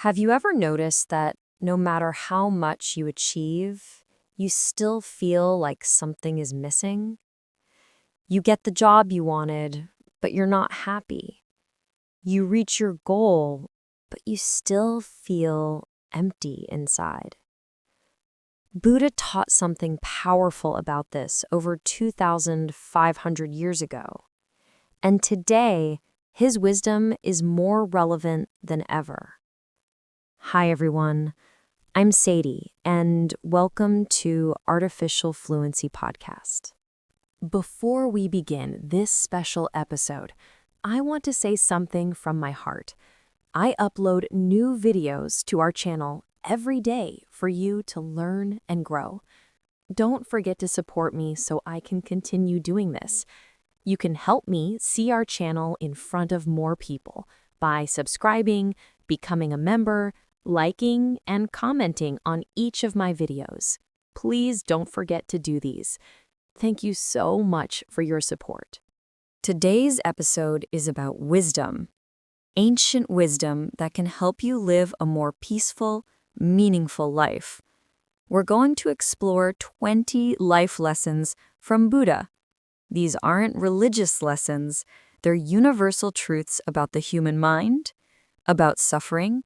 Have you ever noticed that no matter how much you achieve, you still feel like something is missing? You get the job you wanted, but you're not happy. You reach your goal, but you still feel empty inside. Buddha taught something powerful about this over 2,500 years ago. And today, his wisdom is more relevant than ever. Hi, everyone. I'm Sadie, and welcome to Artificial Fluency Podcast. Before we begin this special episode, I want to say something from my heart. I upload new videos to our channel every day for you to learn and grow. Don't forget to support me so I can continue doing this. You can help me see our channel in front of more people by subscribing, becoming a member, liking, and commenting on each of my videos. Please don't forget to do these. Thank you so much for your support. Today's episode is about wisdom, ancient wisdom that can help you live a more peaceful, meaningful life. We're going to explore 20 life lessons from Buddha. These aren't religious lessons, they're universal truths about the human mind, about suffering,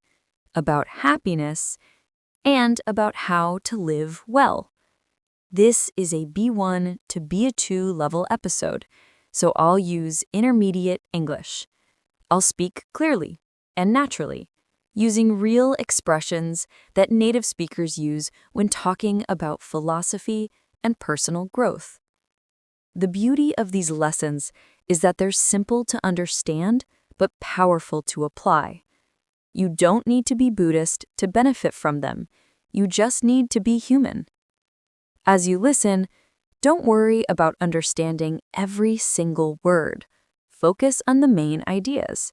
about happiness, and about how to live well. This is a B1 to B2 level episode, so I'll use intermediate English. I'll speak clearly and naturally, using real expressions that native speakers use when talking about philosophy and personal growth. The beauty of these lessons is that they're simple to understand, but powerful to apply. You don't need to be Buddhist to benefit from them. You just need to be human. As you listen, don't worry about understanding every single word. Focus on the main ideas.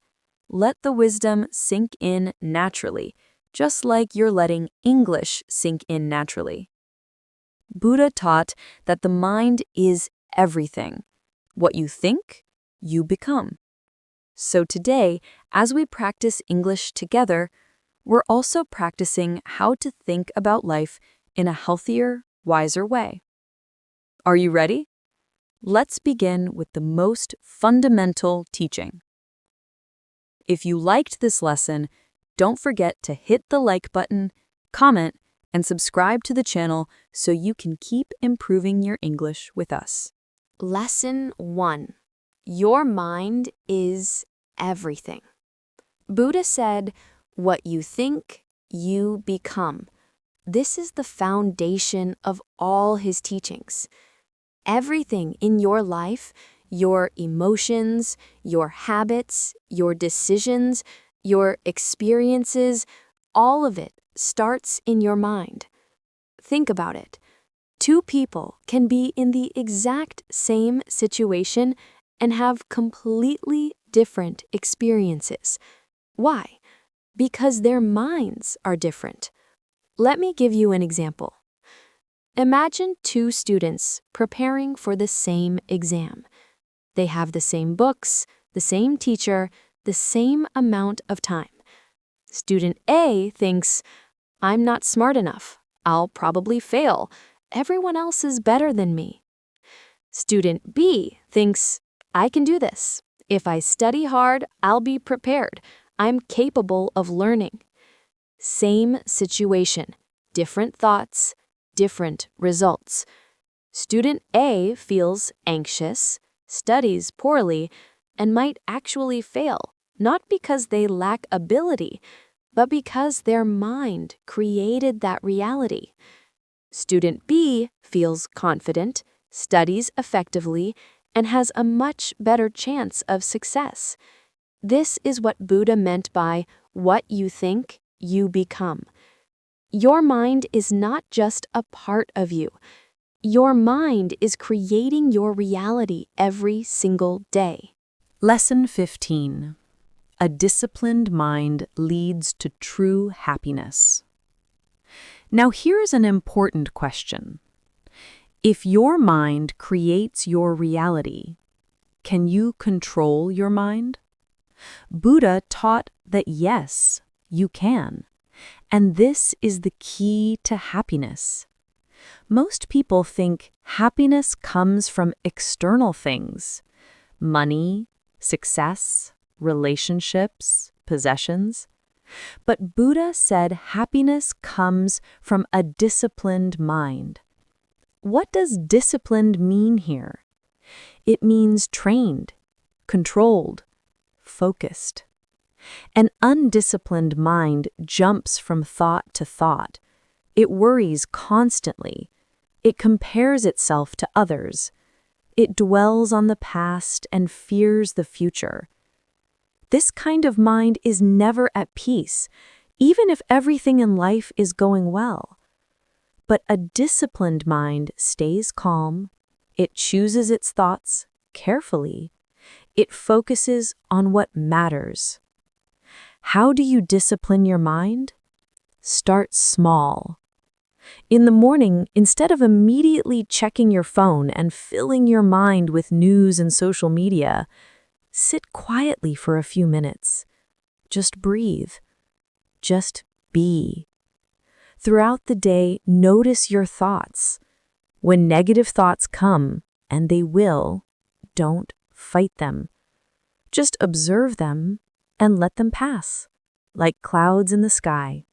Let the wisdom sink in naturally, just like you're letting English sink in naturally. Buddha taught that the mind is everything. What you think, you become. So today, as we practice English together, we're also practicing how to think about life in a healthier, wiser way. Are you ready? Let's begin with the most fundamental teaching. If you liked this lesson, don't forget to hit the like button, comment, and subscribe to the channel so you can keep improving your English with us. Lesson 1. Your mind is everything. Buddha said, "What you think, you become." This is the foundation of all his teachings. Everything in your life, your emotions, your habits, your decisions, your experiences, all of it starts in your mind. Think about it. Two people can be in the exact same situation and have completely different experiences. Why? Because their minds are different. Let me give you an example. Imagine two students preparing for the same exam. They have the same books, the same teacher, the same amount of time. Student A thinks, "I'm not smart enough. I'll probably fail. Everyone else is better than me." Student B thinks, "I can do this. If I study hard, I'll be prepared. I'm capable of learning." Same situation, different thoughts, different results. Student A feels anxious, studies poorly, and might actually fail, not because they lack ability, but because their mind created that reality. Student B feels confident, studies effectively, and has a much better chance of success. This is what Buddha meant by what you think, you become. Your mind is not just a part of you. Your mind is creating your reality every single day. Lesson 15. A disciplined mind leads to true happiness. Now here's an important question. If your mind creates your reality, can you control your mind? Buddha taught that yes, you can. And this is the key to happiness. Most people think happiness comes from external things: money, success, relationships, possessions. But Buddha said happiness comes from a disciplined mind. What does disciplined mean here? It means trained, controlled, focused. An undisciplined mind jumps from thought to thought. It worries constantly. It compares itself to others. It dwells on the past and fears the future. This kind of mind is never at peace, even if everything in life is going well. But a disciplined mind stays calm. It chooses its thoughts carefully. It focuses on what matters. How do you discipline your mind? Start small. In the morning, instead of immediately checking your phone and filling your mind with news and social media, sit quietly for a few minutes. Just breathe. Just be. Throughout the day, notice your thoughts. When negative thoughts come, and they will, don't fight them. Just observe them and let them pass, like clouds in the sky.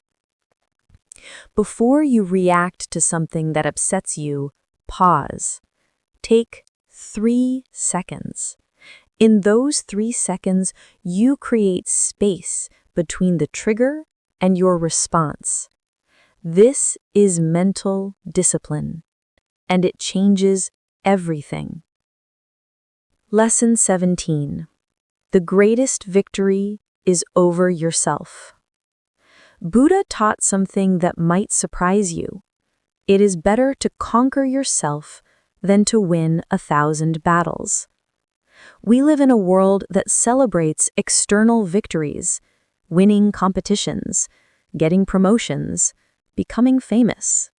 Before you react to something that upsets you, pause. Take 3 seconds. In those 3 seconds, you create space between the trigger and your response. This is mental discipline, and it changes everything. Lesson 17. The greatest victory is over yourself. Buddha taught something that might surprise you. It is better to conquer yourself than to win 1,000 battles. We live in a world that celebrates external victories, winning competitions, getting promotions, becoming famous.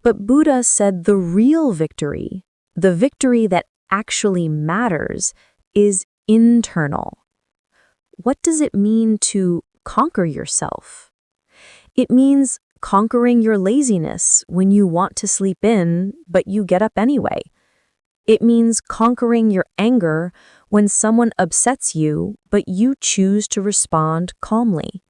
But Buddha said the real victory, the victory that actually matters, is internal. What does it mean to conquer yourself? It means conquering your laziness when you want to sleep in, but you get up anyway. It means conquering your anger when someone upsets you, but you choose to respond calmly.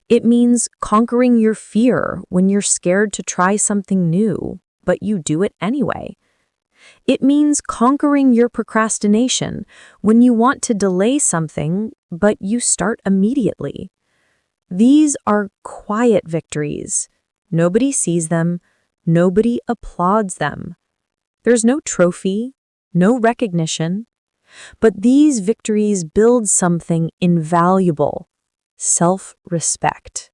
It means conquering your fear when you're scared to try something new, but you do it anyway. It means conquering your procrastination when you want to delay something, but you start immediately. These are quiet victories. Nobody sees them. Nobody applauds them. There's no trophy, no recognition. But these victories build something invaluable: self-respect.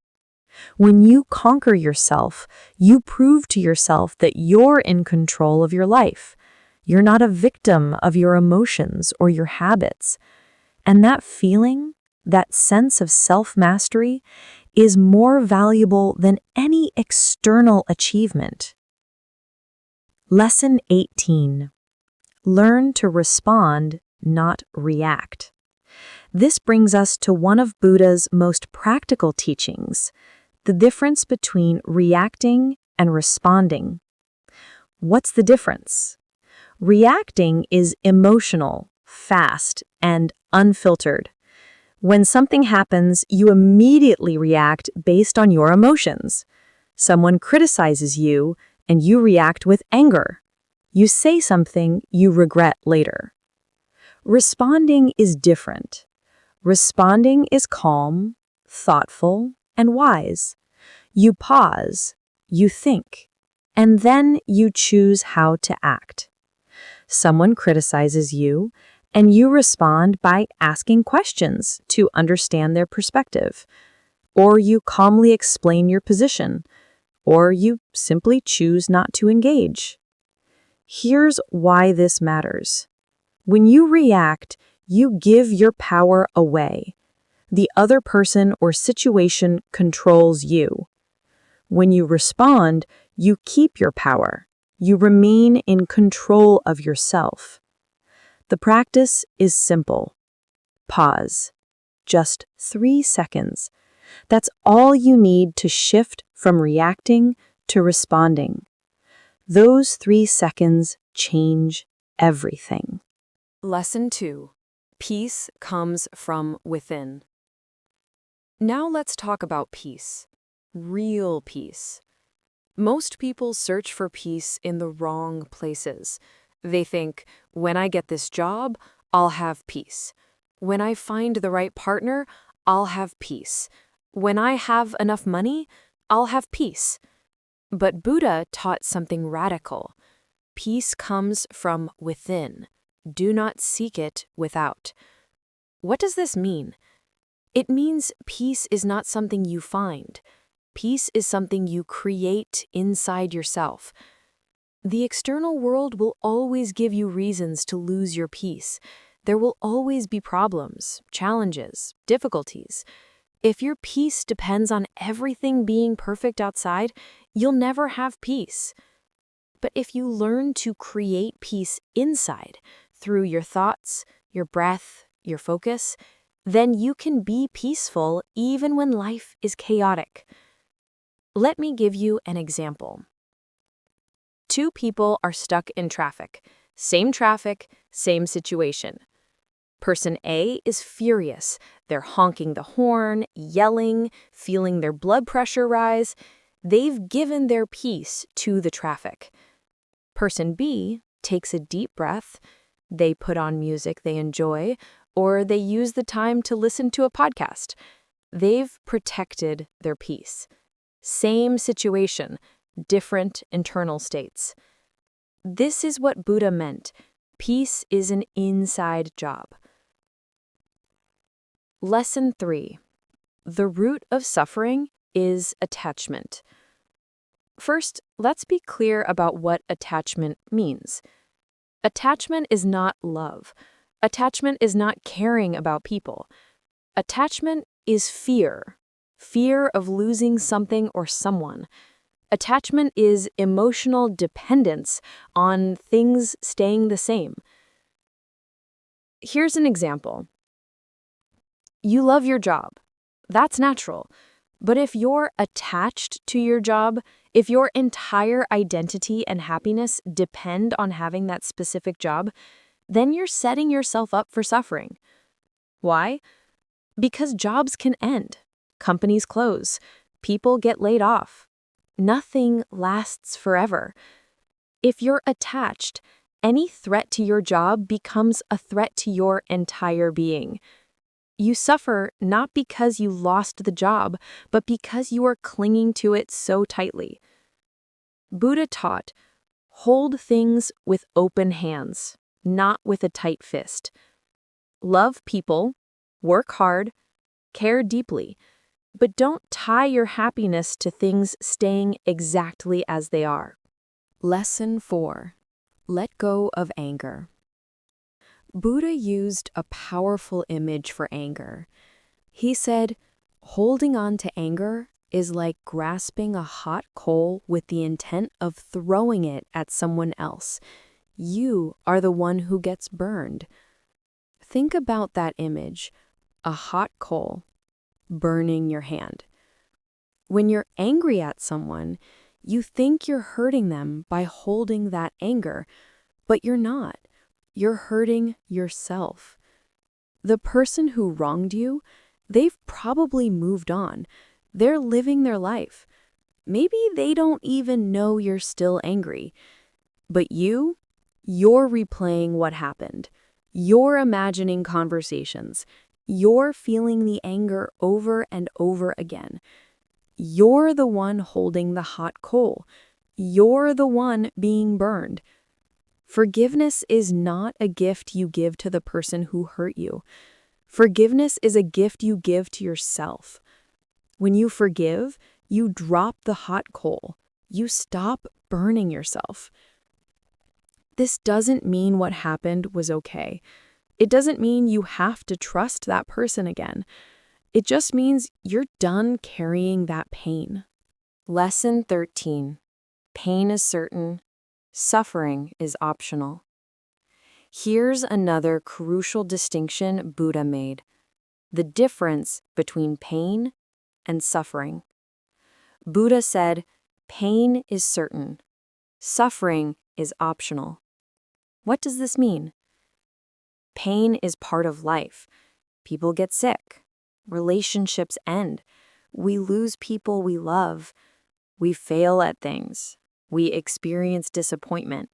When you conquer yourself, you prove to yourself that you're in control of your life. You're not a victim of your emotions or your habits. And that feeling, that sense of self-mastery, is more valuable than any external achievement. Lesson 18. Learn to respond, not react. This brings us to one of Buddha's most practical teachings: the difference between reacting and responding. What's the difference? Reacting is emotional, fast, and unfiltered. When something happens, you immediately react based on your emotions. Someone criticizes you, and you react with anger. You say something you regret later. Responding is different. Responding is calm, thoughtful, and wise. You pause, you think, and then you choose how to act. Someone criticizes you, and you respond by asking questions to understand their perspective. Or you calmly explain your position, or you simply choose not to engage. Here's why this matters. When you react, you give your power away. The other person or situation controls you. When you respond, you keep your power. You remain in control of yourself. The practice is simple. Pause. Just 3 seconds. That's all you need to shift from reacting to responding. Those 3 seconds change everything. Lesson 2. Peace comes from within. Now let's talk about peace. Real peace. Most people search for peace in the wrong places. They think, when I get this job, I'll have peace. When I find the right partner, I'll have peace. When I have enough money, I'll have peace. But Buddha taught something radical. Peace comes from within. Do not seek it without. What does this mean? It means peace is not something you find. Peace is something you create inside yourself. The external world will always give you reasons to lose your peace. There will always be problems, challenges, difficulties. If your peace depends on everything being perfect outside, you'll never have peace. But if you learn to create peace inside, through your thoughts, your breath, your focus, then you can be peaceful even when life is chaotic. Let me give you an example. 2 people are stuck in traffic. Same traffic, same situation. Person A is furious. They're honking the horn, yelling, feeling their blood pressure rise. They've given their peace to the traffic. Person B takes a deep breath. They put on music they enjoy, or they use the time to listen to a podcast. They've protected their peace. Same situation, different internal states. This is what Buddha meant. Peace is an inside job. Lesson 3. The root of suffering is attachment. First, let's be clear about what attachment means. Attachment is not love. Attachment is not caring about people. Attachment is fear. Fear of losing something or someone. Attachment is emotional dependence on things staying the same. Here's an example. You love your job. That's natural. But if you're attached to your job, if your entire identity and happiness depend on having that specific job, then you're setting yourself up for suffering. Why? Because jobs can end. Companies close. People get laid off. Nothing lasts forever. If you're attached, any threat to your job becomes a threat to your entire being. You suffer not because you lost the job, but because you are clinging to it so tightly. Buddha taught, hold things with open hands, not with a tight fist. Love people, work hard, care deeply, but don't tie your happiness to things staying exactly as they are. Lesson 4. Let go of anger. Buddha used a powerful image for anger. He said, holding on to anger is like grasping a hot coal with the intent of throwing it at someone else. You are the one who gets burned. Think about that image, a hot coal burning your hand. When you're angry at someone, you think you're hurting them by holding that anger, but you're not. You're hurting yourself. The person who wronged you, they've probably moved on. They're living their life. Maybe they don't even know you're still angry. But you're replaying what happened. You're imagining conversations. You're feeling the anger over and over again. You're the one holding the hot coal. You're the one being burned. Forgiveness is not a gift you give to the person who hurt you. Forgiveness is a gift you give to yourself. When you forgive, you drop the hot coal. You stop burning yourself. This doesn't mean what happened was okay. It doesn't mean you have to trust that person again. It just means you're done carrying that pain. Lesson 13. Pain is certain. Suffering is optional. Here's another crucial distinction Buddha made. The difference between pain and suffering. Buddha said, pain is certain. Suffering is optional. What does this mean? Pain is part of life. People get sick. Relationships end. We lose people we love. We fail at things. We experience disappointment.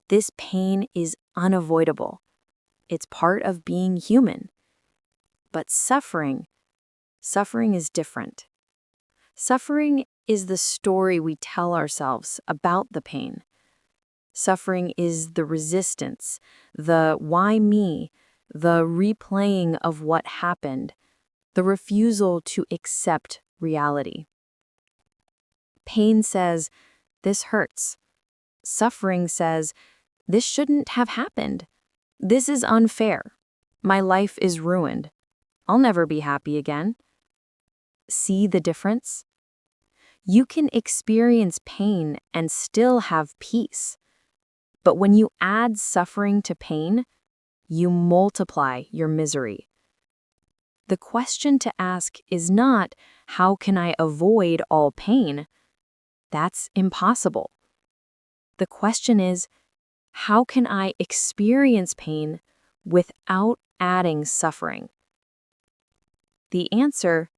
This pain is unavoidable. It's part of being human. But suffering is different. Suffering is the story we tell ourselves about the pain. Suffering is the resistance, the why me, the replaying of what happened, the refusal to accept reality. Pain says, this hurts. Suffering says, this shouldn't have happened. This is unfair. My life is ruined. I'll never be happy again. See the difference? You can experience pain and still have peace. But when you add suffering to pain, you multiply your misery. The question to ask is not, how can I avoid all pain? That's impossible. The question is, how can I experience pain without adding suffering? The answer,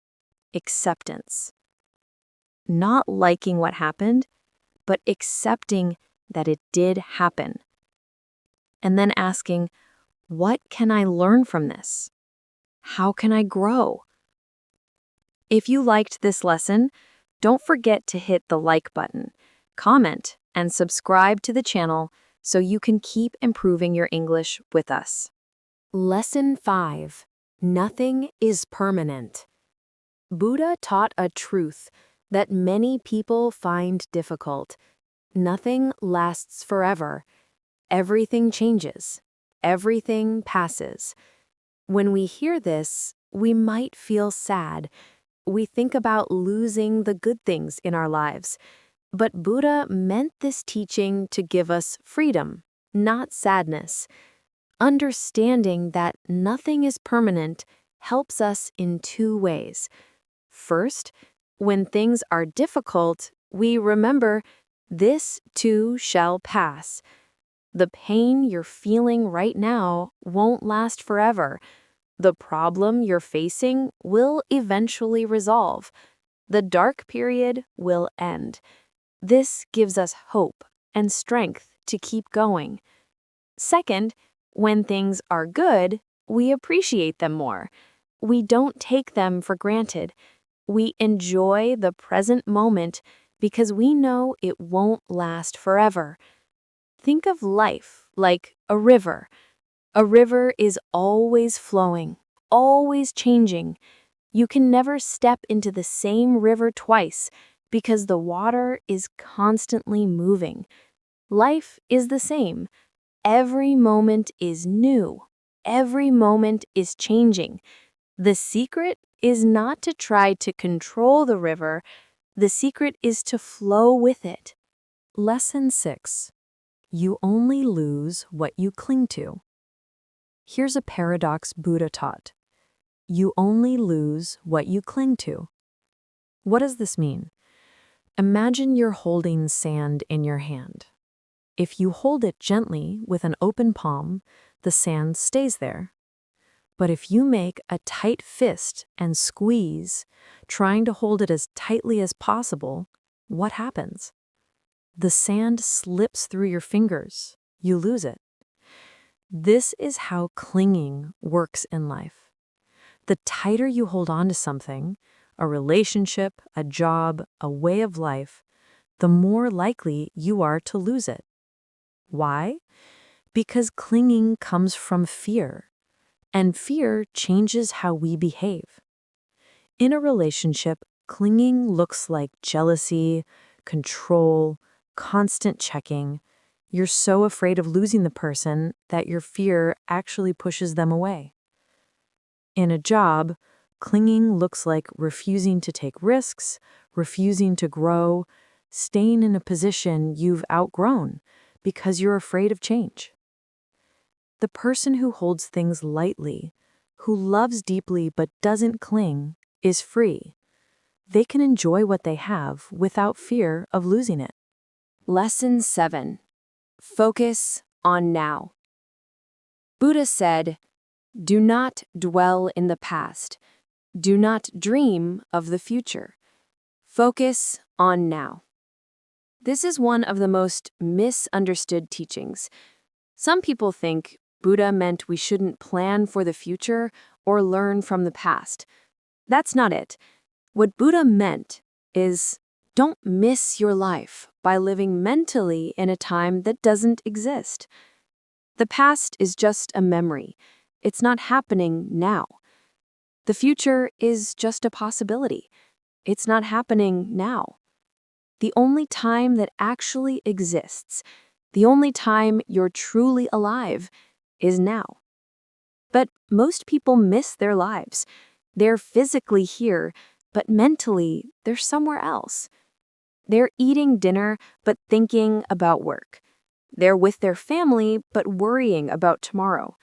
acceptance. Not liking what happened, but accepting that it did happen. And then asking, what can I learn from this? How can I grow? If you liked this lesson, don't forget to hit the like button, comment, and subscribe to the channel so you can keep improving your English with us. Lesson 5. Nothing is permanent. Buddha taught a truth that many people find difficult. Nothing lasts forever. Everything changes. Everything passes. When we hear this, we might feel sad. We think about losing the good things in our lives. But Buddha meant this teaching to give us freedom, not sadness. Understanding that nothing is permanent helps us in 2 ways. First, when things are difficult, we remember, this too shall pass. The pain you're feeling right now won't last forever. The problem you're facing will eventually resolve. The dark period will end. This gives us hope and strength to keep going. Second, when things are good, we appreciate them more. We don't take them for granted. We enjoy the present moment because we know it won't last forever. Think of life like a river. A river is always flowing, always changing. You can never step into the same river twice because the water is constantly moving. Life is the same. Every moment is new. Every moment is changing. The secret is not to try to control the river. The secret is to flow with it. Lesson 6. You only lose what you cling to. Here's a paradox Buddha taught. You only lose what you cling to. What does this mean? Imagine you're holding sand in your hand. If you hold it gently with an open palm, the sand stays there. But if you make a tight fist and squeeze, trying to hold it as tightly as possible, what happens? The sand slips through your fingers. You lose it. This is how clinging works in life. The tighter you hold on to something, a relationship, a job, a way of life, the more likely you are to lose it. Why? Because clinging comes from fear, and fear changes how we behave. In a relationship, clinging looks like jealousy, control, constant checking. You're so afraid of losing the person that your fear actually pushes them away. In a job, clinging looks like refusing to take risks, refusing to grow, staying in a position you've outgrown because you're afraid of change. The person who holds things lightly, who loves deeply but doesn't cling, is free. they can enjoy what they have without fear of losing it. Lesson 7. Focus on now. Buddha said, "Do not dwell in the past. Do not dream of the future. Focus on now." This is one of the most misunderstood teachings. Some people think Buddha meant we shouldn't plan for the future or learn from the past. That's not it. What Buddha meant is, don't miss your life by living mentally in a time that doesn't exist. The past is just a memory. It's not happening now. The future is just a possibility. It's not happening now. The only time that actually exists, the only time you're truly alive, is now. But most people miss their lives. They're physically here, but mentally, they're somewhere else. They're eating dinner, but thinking about work. They're with their family, but worrying about tomorrow.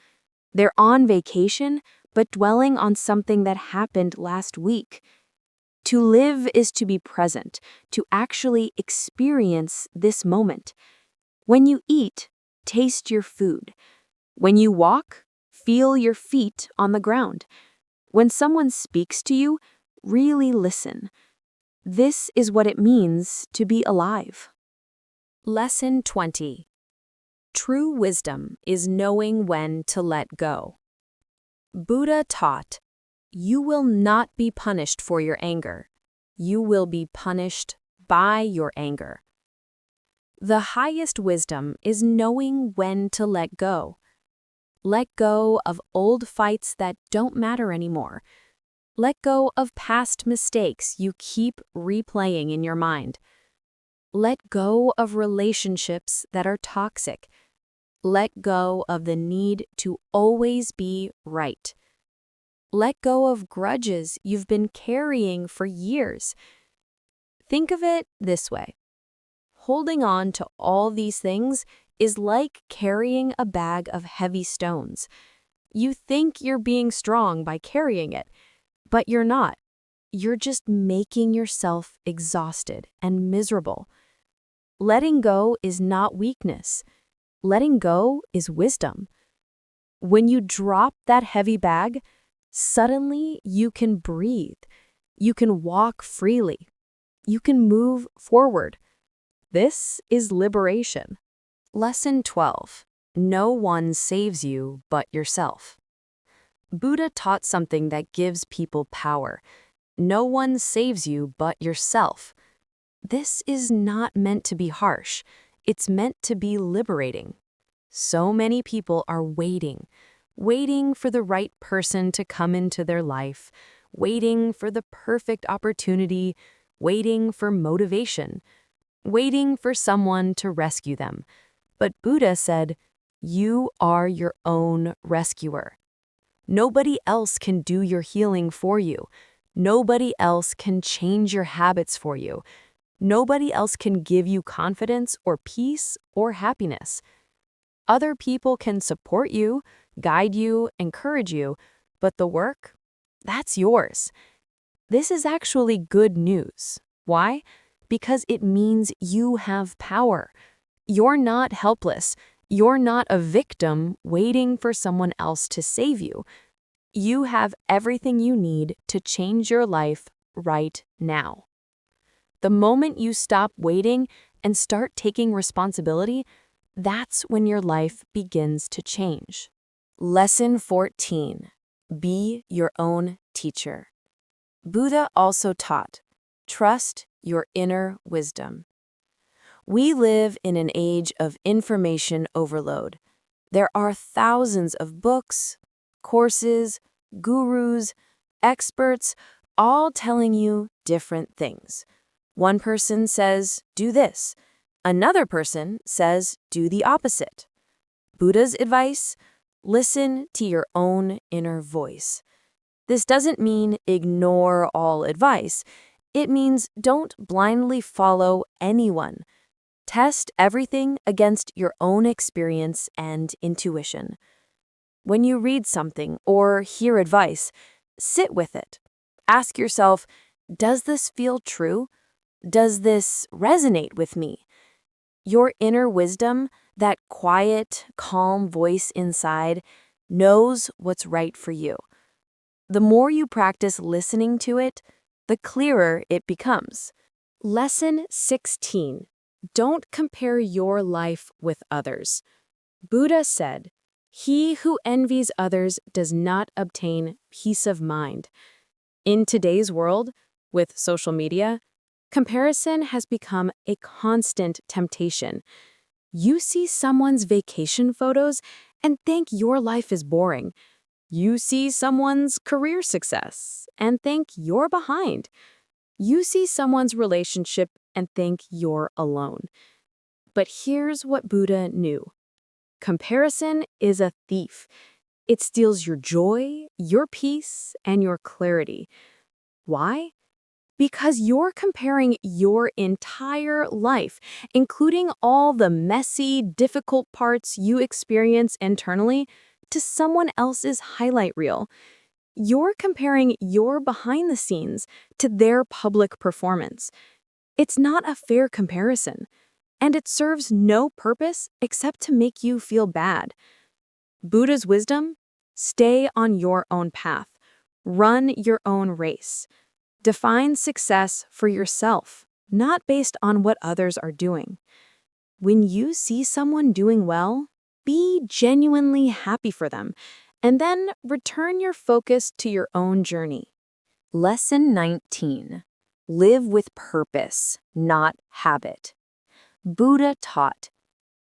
They're on vacation, but dwelling on something that happened last week. To live is to be present, to actually experience this moment. When you eat, taste your food. When you walk, feel your feet on the ground. When someone speaks to you, really listen. This is what it means to be alive. Lesson 20. True wisdom is knowing when to let go. Buddha taught, "You will not be punished for your anger. You will be punished by your anger." The highest wisdom is knowing when to let go. Let go of old fights that don't matter anymore. Let go of past mistakes you keep replaying in your mind. Let go of relationships that are toxic. Let go of the need to always be right. Let go of grudges you've been carrying for years. Think of it this way. Holding on to all these things is like carrying a bag of heavy stones. You think you're being strong by carrying it, but you're not. You're just making yourself exhausted and miserable. Letting go is not weakness. Letting go is wisdom. When you drop that heavy bag, suddenly you can breathe. You can walk freely. You can move forward. This is liberation. Lesson 12. No one saves you but yourself. Buddha taught something that gives people power. No one saves you but yourself. This is not meant to be harsh. It's meant to be liberating. So many people are waiting for the right person to come into their life, waiting for the perfect opportunity, waiting for motivation, waiting for someone to rescue them. But Buddha said, you are your own rescuer. Nobody else can do your healing for you. Nobody else can change your habits for you. Nobody else can give you confidence or peace or happiness. Other people can support you, guide you, encourage you, but the work, that's yours. This is actually good news. Why? Because it means you have power. You're not helpless. You're not a victim waiting for someone else to save you. You have everything you need to change your life right now. The moment you stop waiting and start taking responsibility, that's when your life begins to change. Lesson 14. Be your own teacher. Buddha also taught, trust your inner wisdom. We live in an age of information overload. There are thousands of books, courses, gurus, experts, all telling you different things. One person says, do this. Another person says, do the opposite. Buddha's advice? Listen to your own inner voice. This doesn't mean ignore all advice. It means don't blindly follow anyone. Test everything against your own experience and intuition. When you read something or hear advice, sit with it. Ask yourself, Does this feel true? Does this resonate with me? Your inner wisdom, that quiet, calm voice inside, knows what's right for you. The more you practice listening to it, the clearer it becomes. Lesson 16. Don't compare your life with others. Buddha said, "He who envies others does not obtain peace of mind." In today's world, with social media, comparison has become a constant temptation. You see someone's vacation photos and think your life is boring. You see someone's career success and think you're behind. You see someone's relationship and think you're alone. But here's what Buddha knew. Comparison is a thief. It steals your joy, your peace, and your clarity. Why? Because you're comparing your entire life, including all the messy, difficult parts you experience internally, to someone else's highlight reel. You're comparing your behind the scenes to their public performance. It's not a fair comparison, and it serves no purpose except to make you feel bad. Buddha's wisdom? Stay on your own path. Run your own race. Define success for yourself, not based on what others are doing. When you see someone doing well, be genuinely happy for them, and then return your focus to your own journey. Lesson 19. Live with purpose, not habit. Buddha taught,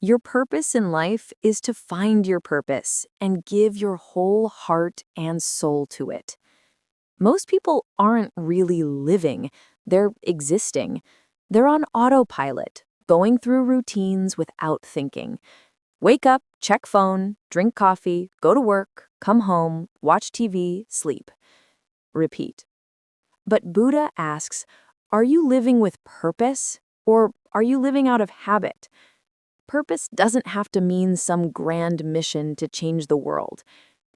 your purpose in life is to find your purpose and give your whole heart and soul to it. Most people aren't really living, they're existing. They're on autopilot, going through routines without thinking. Wake up, check phone, drink coffee, go to work, come home, watch TV, sleep. Repeat. But Buddha asks, are you living with purpose, or are you living out of habit? Purpose doesn't have to mean some grand mission to change the world.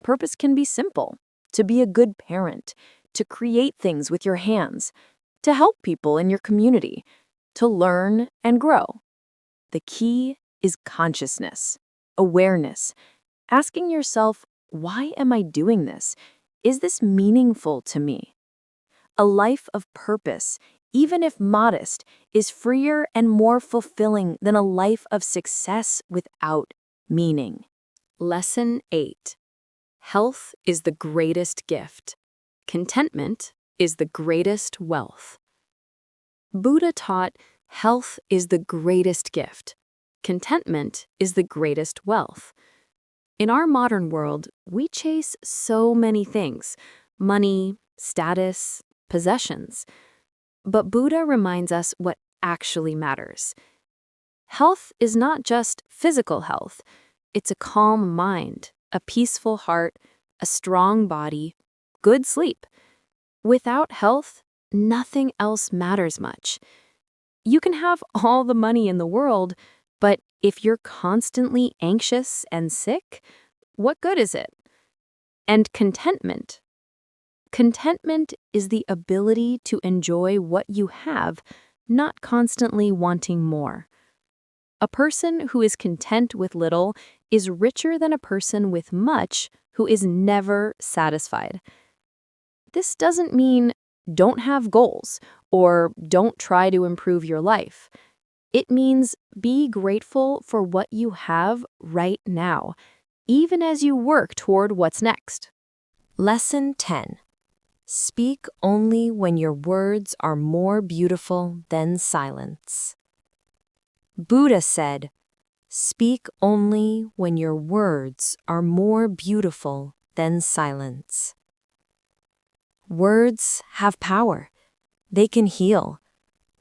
Purpose can be simple. To be a good parent, to create things with your hands, to help people in your community, to learn and grow. The key is consciousness, awareness, asking yourself, why am I doing this? Is this meaningful to me? A life of purpose, even if modest, is freer and more fulfilling than a life of success without meaning. Lesson 8. Health is the greatest gift. Contentment is the greatest wealth. Buddha taught, health is the greatest gift. Contentment is the greatest wealth. In our modern world, we chase so many things: money, status, possessions. But Buddha reminds us what actually matters. Health is not just physical health. It's a calm mind, a peaceful heart, a strong body, good sleep. Without health, nothing else matters much. You can have all the money in the world, but if you're constantly anxious and sick, what good is it? And contentment. Contentment is the ability to enjoy what you have, not constantly wanting more. A person who is content with little is richer than a person with much who is never satisfied. This doesn't mean don't have goals or don't try to improve your life. It means be grateful for what you have right now, even as you work toward what's next. Lesson 10. Speak only when your words are more beautiful than silence. Buddha said, speak only when your words are more beautiful than silence. Words have power. They can heal,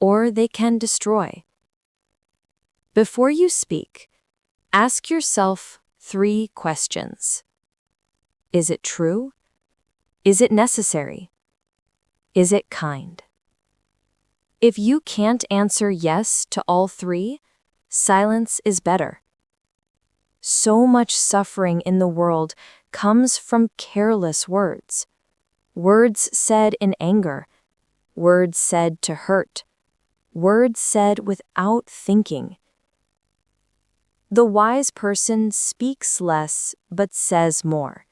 or they can destroy. Before you speak, ask yourself 3 questions. Is it true? Is it necessary? Is it kind? If you can't answer yes to all 3, silence is better. So much suffering in the world comes from careless words. Words said in anger, words said to hurt, words said without thinking. The wise person speaks less but says more.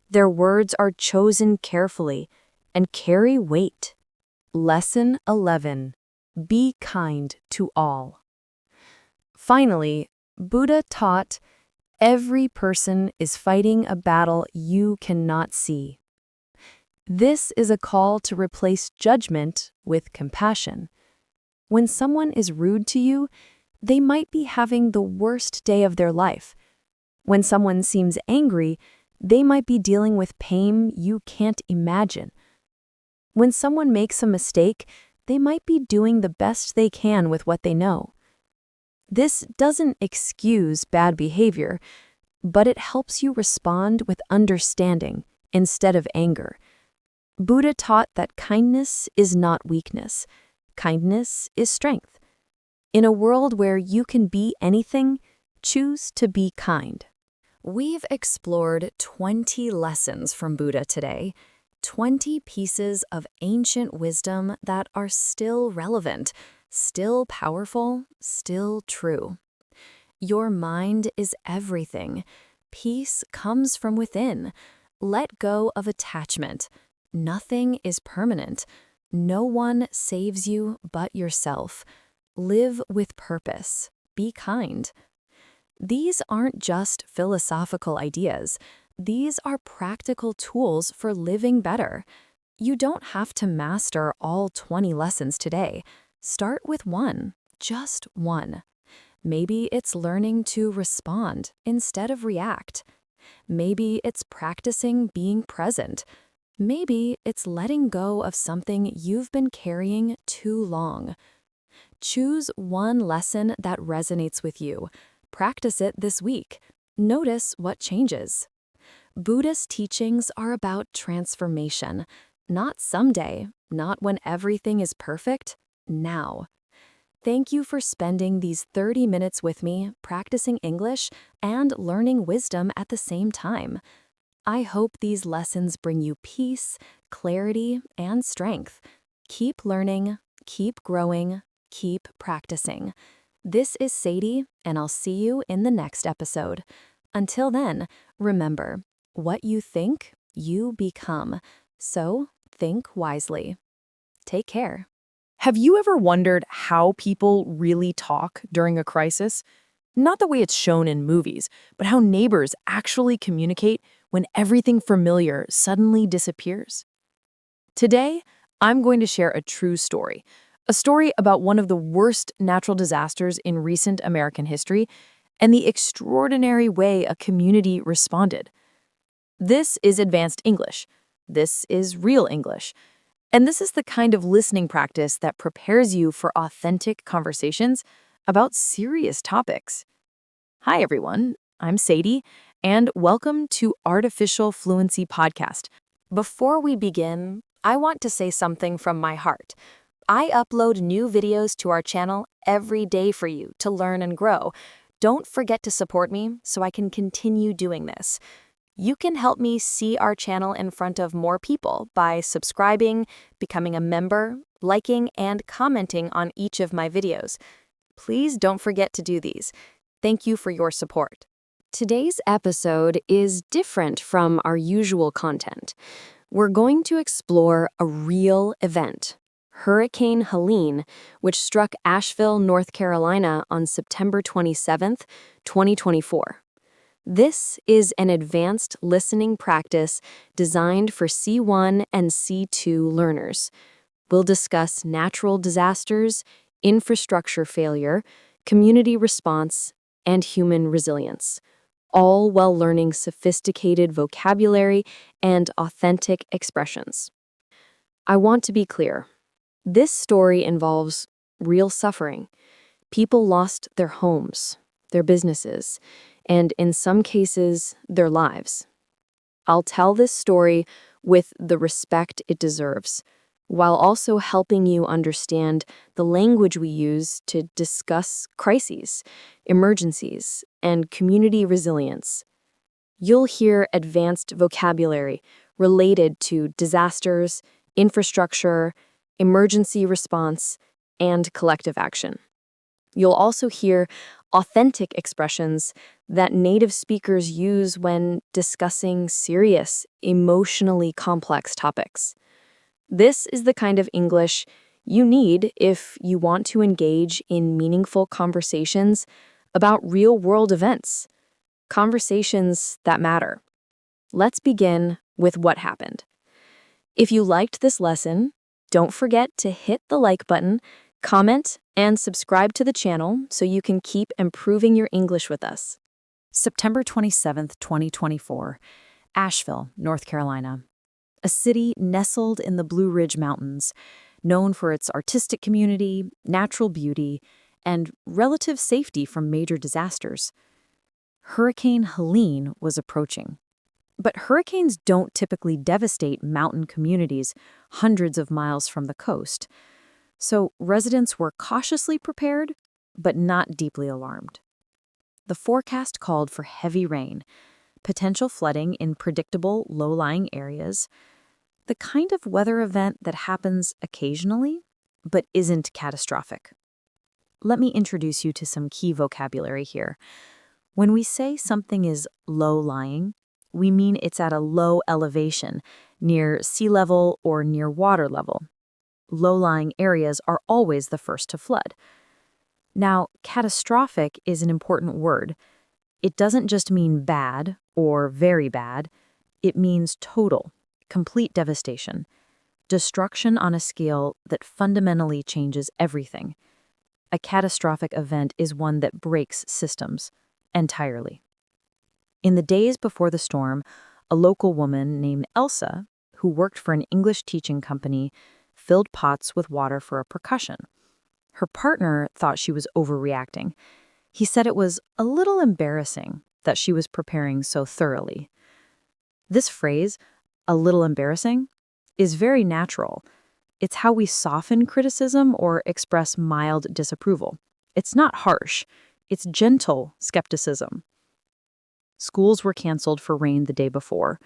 Their words are chosen carefully and carry weight. Lesson 11. Be kind to all. Finally, Buddha taught, every person is fighting a battle you cannot see. This is a call to replace judgment with compassion. When someone is rude to you, they might be having the worst day of their life. When someone seems angry, they might be dealing with pain you can't imagine. When someone makes a mistake, they might be doing the best they can with what they know. This doesn't excuse bad behavior, but it helps you respond with understanding instead of anger. Buddha taught that kindness is not weakness. Kindness is strength. In a world where you can be anything, choose to be kind. We've explored 20 lessons from Buddha today, 20 pieces of ancient wisdom that are still relevant, still powerful, still true. Your mind is everything. Peace comes from within. Let go of attachment. Nothing is permanent. No one saves you but yourself. Live with purpose. Be kind. These aren't just philosophical ideas. These are practical tools for living better. You don't have to master all 20 lessons today. Start with one, just one. Maybe it's learning to respond instead of react. Maybe it's practicing being present. Maybe it's letting go of something you've been carrying too long. Choose one lesson that resonates with you. Practice it this week. Notice what changes. Buddhist teachings are about transformation, not someday, not when everything is perfect, now. Thank you for spending these 30 minutes with me, practicing English and learning wisdom at the same time. I hope these lessons bring you peace, clarity, and strength. Keep learning, keep growing, keep practicing. This is Sadie, and I'll see you in the next episode. Until then, remember, what you think, you become. So think wisely. Take care. Have you ever wondered how people really talk during a crisis? Not the way it's shown in movies, but how neighbors actually communicate when everything familiar suddenly disappears. Today, I'm going to share a true story, a story about one of the worst natural disasters in recent American history and the extraordinary way a community responded. This is advanced English. This is real English. And this is the kind of listening practice that prepares you for authentic conversations about serious topics. Hi, everyone. I'm Sadie, and welcome to Artificial Fluency Podcast. Before we begin, I want to say something from my heart. I upload new videos to our channel every day for you to learn and grow. Don't forget to support me so I can continue doing this. You can help me see our channel in front of more people by subscribing, becoming a member, liking, and commenting on each of my videos. Please don't forget to do these. Thank you for your support. Today's episode is different from our usual content. We're going to explore a real event, Hurricane Helene, which struck Asheville, North Carolina on September 27, 2024. This is an advanced listening practice designed for C1 and C2 learners. We'll discuss natural disasters, infrastructure failure, community response, and human resilience, all while learning sophisticated vocabulary and authentic expressions. I want to be clear. This story involves real suffering. People lost their homes, their businesses, and in some cases, their lives. I'll tell this story with the respect it deserves, while also helping you understand the language we use to discuss crises, emergencies, and community resilience. You'll hear advanced vocabulary related to disasters, infrastructure, emergency response, and collective action. You'll also hear authentic expressions that native speakers use when discussing serious, emotionally complex topics. This is the kind of English you need if you want to engage in meaningful conversations about real-world events, conversations that matter. Let's begin with what happened. If you liked this lesson, don't forget to hit the like button, comment, and subscribe to the channel so you can keep improving your English with us. September 27th, 2024, Asheville, North Carolina. A city nestled in the Blue Ridge Mountains, known for its artistic community, natural beauty, and relative safety from major disasters. Hurricane Helene was approaching. But hurricanes don't typically devastate mountain communities hundreds of miles from the coast. So residents were cautiously prepared, but not deeply alarmed. The forecast called for heavy rain, potential flooding in predictable low-lying areas, the kind of weather event that happens occasionally, but isn't catastrophic. Let me introduce you to some key vocabulary here. When we say something is low-lying, we mean it's at a low elevation, near sea level or near water level. Low-lying areas are always the first to flood. Now, catastrophic is an important word. It doesn't just mean bad or very bad. It means total, complete devastation, destruction on a scale that fundamentally changes everything. A catastrophic event is one that breaks systems entirely. In the days before the storm, a local woman named Elsa, who worked for an English teaching company, filled pots with water for a percussion. Her partner thought she was overreacting. He said it was a little embarrassing that she was preparing so thoroughly. This phrase, a little embarrassing, is very natural. It's how we soften criticism or express mild disapproval. It's not harsh. It's gentle skepticism. Schools were canceled for rain the day before.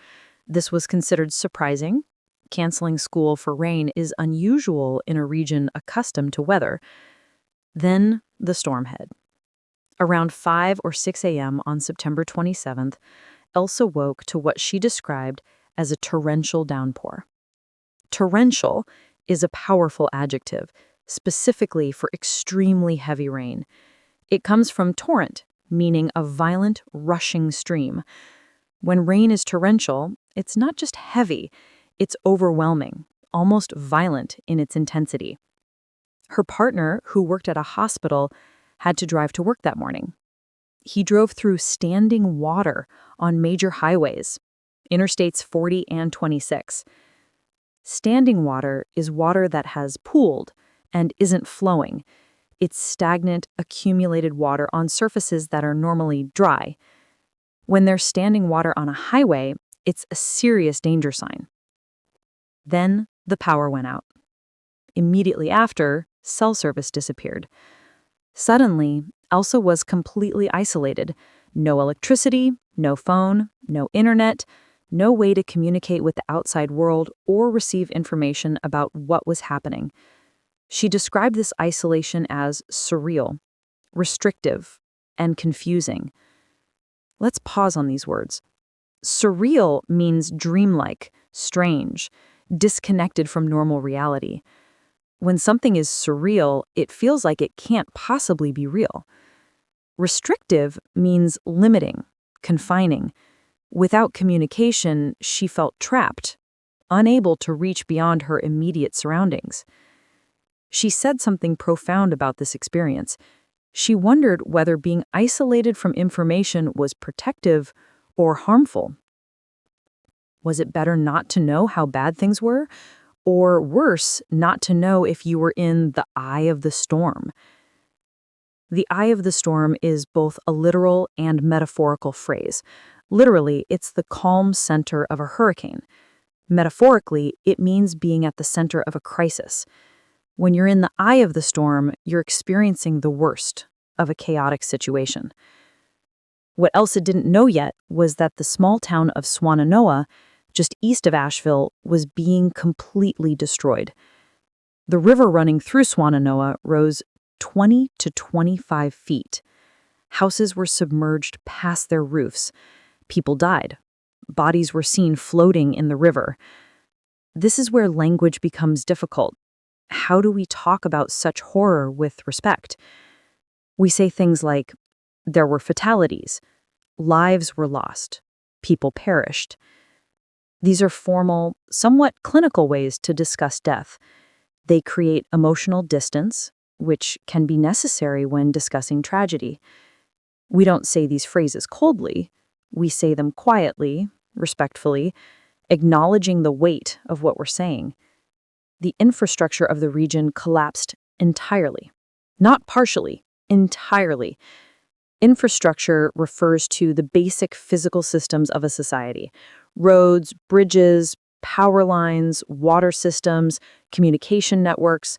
This was considered surprising. Canceling school for rain is unusual in a region accustomed to weather. Then the storm hit. Around 5 or 6 a.m. on September 27th, Elsa woke to what she described as a torrential downpour. Torrential is a powerful adjective, specifically for extremely heavy rain. It comes from torrent, meaning a violent, rushing stream. When rain is torrential, it's not just heavy, it's overwhelming, almost violent in its intensity. Her partner, who worked at a hospital, had to drive to work that morning. He drove through standing water on major highways, Interstates 40 and 26. Standing water is water that has pooled and isn't flowing. It's stagnant, accumulated water on surfaces that are normally dry. When there's standing water on a highway, it's a serious danger sign. Then the power went out. Immediately after, cell service disappeared. Suddenly, Elsa was completely isolated. No electricity, no phone, no internet, no way to communicate with the outside world or receive information about what was happening. She described this isolation as surreal, restrictive, and confusing. Let's pause on these words. Surreal means dreamlike, strange, disconnected from normal reality. When something is surreal, it feels like it can't possibly be real. Restrictive means limiting, confining. Without communication, she felt trapped, unable to reach beyond her immediate surroundings. She said something profound about this experience. She wondered whether being isolated from information was protective or harmful. Was it better not to know how bad things were? Or worse, not to know if you were in the eye of the storm? The eye of the storm is both a literal and metaphorical phrase. Literally, it's the calm center of a hurricane. Metaphorically, it means being at the center of a crisis. When you're in the eye of the storm, you're experiencing the worst of a chaotic situation. What Elsa didn't know yet was that the small town of Swannanoa, just east of Asheville, was being completely destroyed. The river running through Swannanoa rose 20 to 25 feet. Houses were submerged past their roofs. People died. Bodies were seen floating in the river. This is where language becomes difficult. How do we talk about such horror with respect? We say things like, there were fatalities, lives were lost, people perished. These are formal, somewhat clinical ways to discuss death. They create emotional distance, which can be necessary when discussing tragedy. We don't say these phrases coldly. We say them quietly, respectfully, acknowledging the weight of what we're saying. The infrastructure of the region collapsed entirely. Not partially, entirely. Infrastructure refers to the basic physical systems of a society. Roads, bridges, power lines, water systems, communication networks.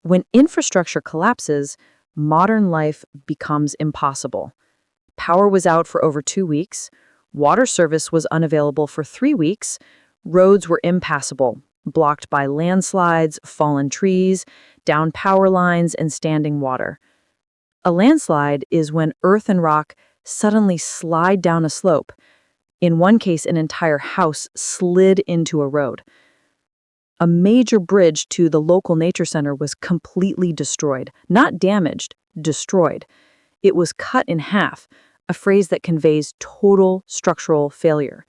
When infrastructure collapses, modern life becomes impossible. Power was out for over 2 weeks. Water service was unavailable for 3 weeks. Roads were impassable, blocked by landslides, fallen trees, downed power lines, and standing water. A landslide is when earth and rock suddenly slide down a slope. In one case, an entire house slid into a road. A major bridge to the local nature center was completely destroyed. Not damaged, destroyed. It was cut in half, a phrase that conveys total structural failure.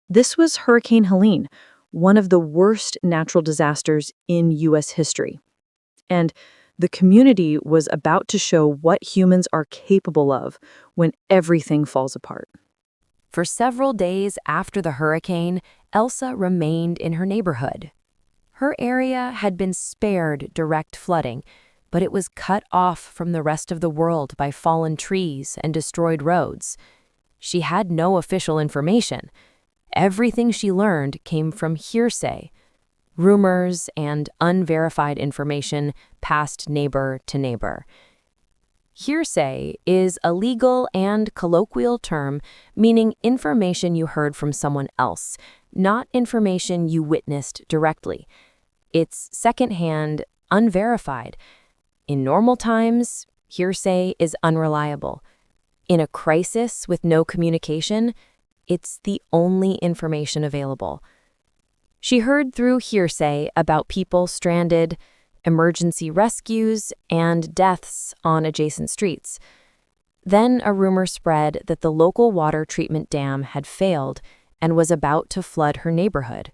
This was Hurricane Helene, one of the worst natural disasters in U.S. history. And the community was about to show what humans are capable of when everything falls apart. For several days after the hurricane, Elsa remained in her neighborhood. Her area had been spared direct flooding, but it was cut off from the rest of the world by fallen trees and destroyed roads. She had no official information. Everything she learned came from hearsay, rumors, and unverified information passed neighbor to neighbor. Hearsay is a legal and colloquial term meaning information you heard from someone else, not information you witnessed directly. It's secondhand, unverified. In normal times, hearsay is unreliable. In a crisis with no communication, it's the only information available. She heard through hearsay about people stranded, emergency rescues, and deaths on adjacent streets. Then a rumor spread that the local water treatment dam had failed and was about to flood her neighborhood.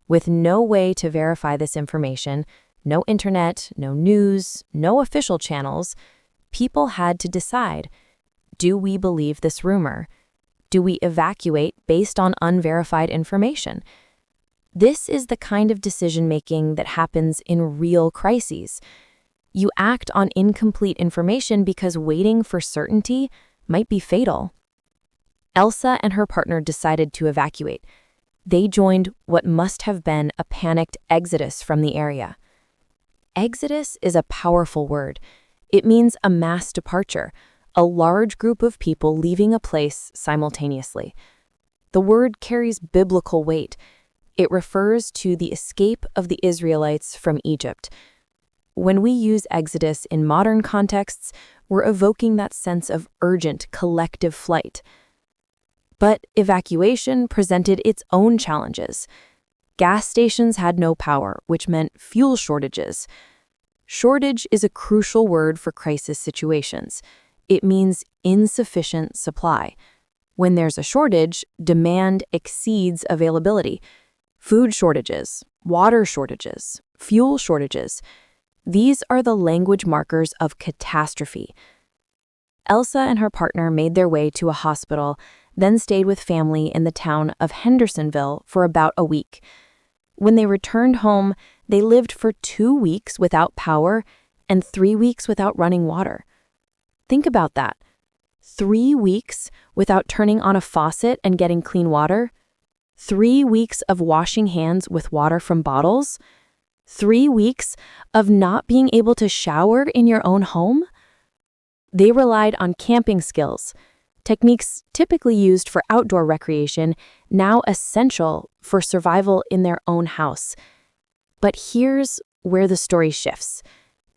With no way to verify this information, no internet, no news, no official channels, people had to decide, do we believe this rumor? Do we evacuate based on unverified information? This is the kind of decision-making that happens in real crises. You act on incomplete information because waiting for certainty might be fatal. Elsa and her partner decided to evacuate. They joined what must have been a panicked exodus from the area. Exodus is a powerful word. It means a mass departure, a large group of people leaving a place simultaneously. The word carries biblical weight. It refers to the escape of the Israelites from Egypt. When we use exodus in modern contexts, we're evoking that sense of urgent collective flight. But evacuation presented its own challenges. Gas stations had no power, which meant fuel shortages. Shortage is a crucial word for crisis situations. It means insufficient supply. When there's a shortage, demand exceeds availability. Food shortages, water shortages, fuel shortages. These are the language markers of catastrophe. Elsa and her partner made their way to a hospital, then stayed with family in the town of Hendersonville for about a week. When they returned home, they lived for 2 weeks without power and 3 weeks without running water. Think about that. 3 weeks without turning on a faucet and getting clean water. 3 weeks of washing hands with water from bottles? 3 weeks of not being able to shower in your own home? They relied on camping skills, techniques typically used for outdoor recreation, now essential for survival in their own house. But here's where the story shifts.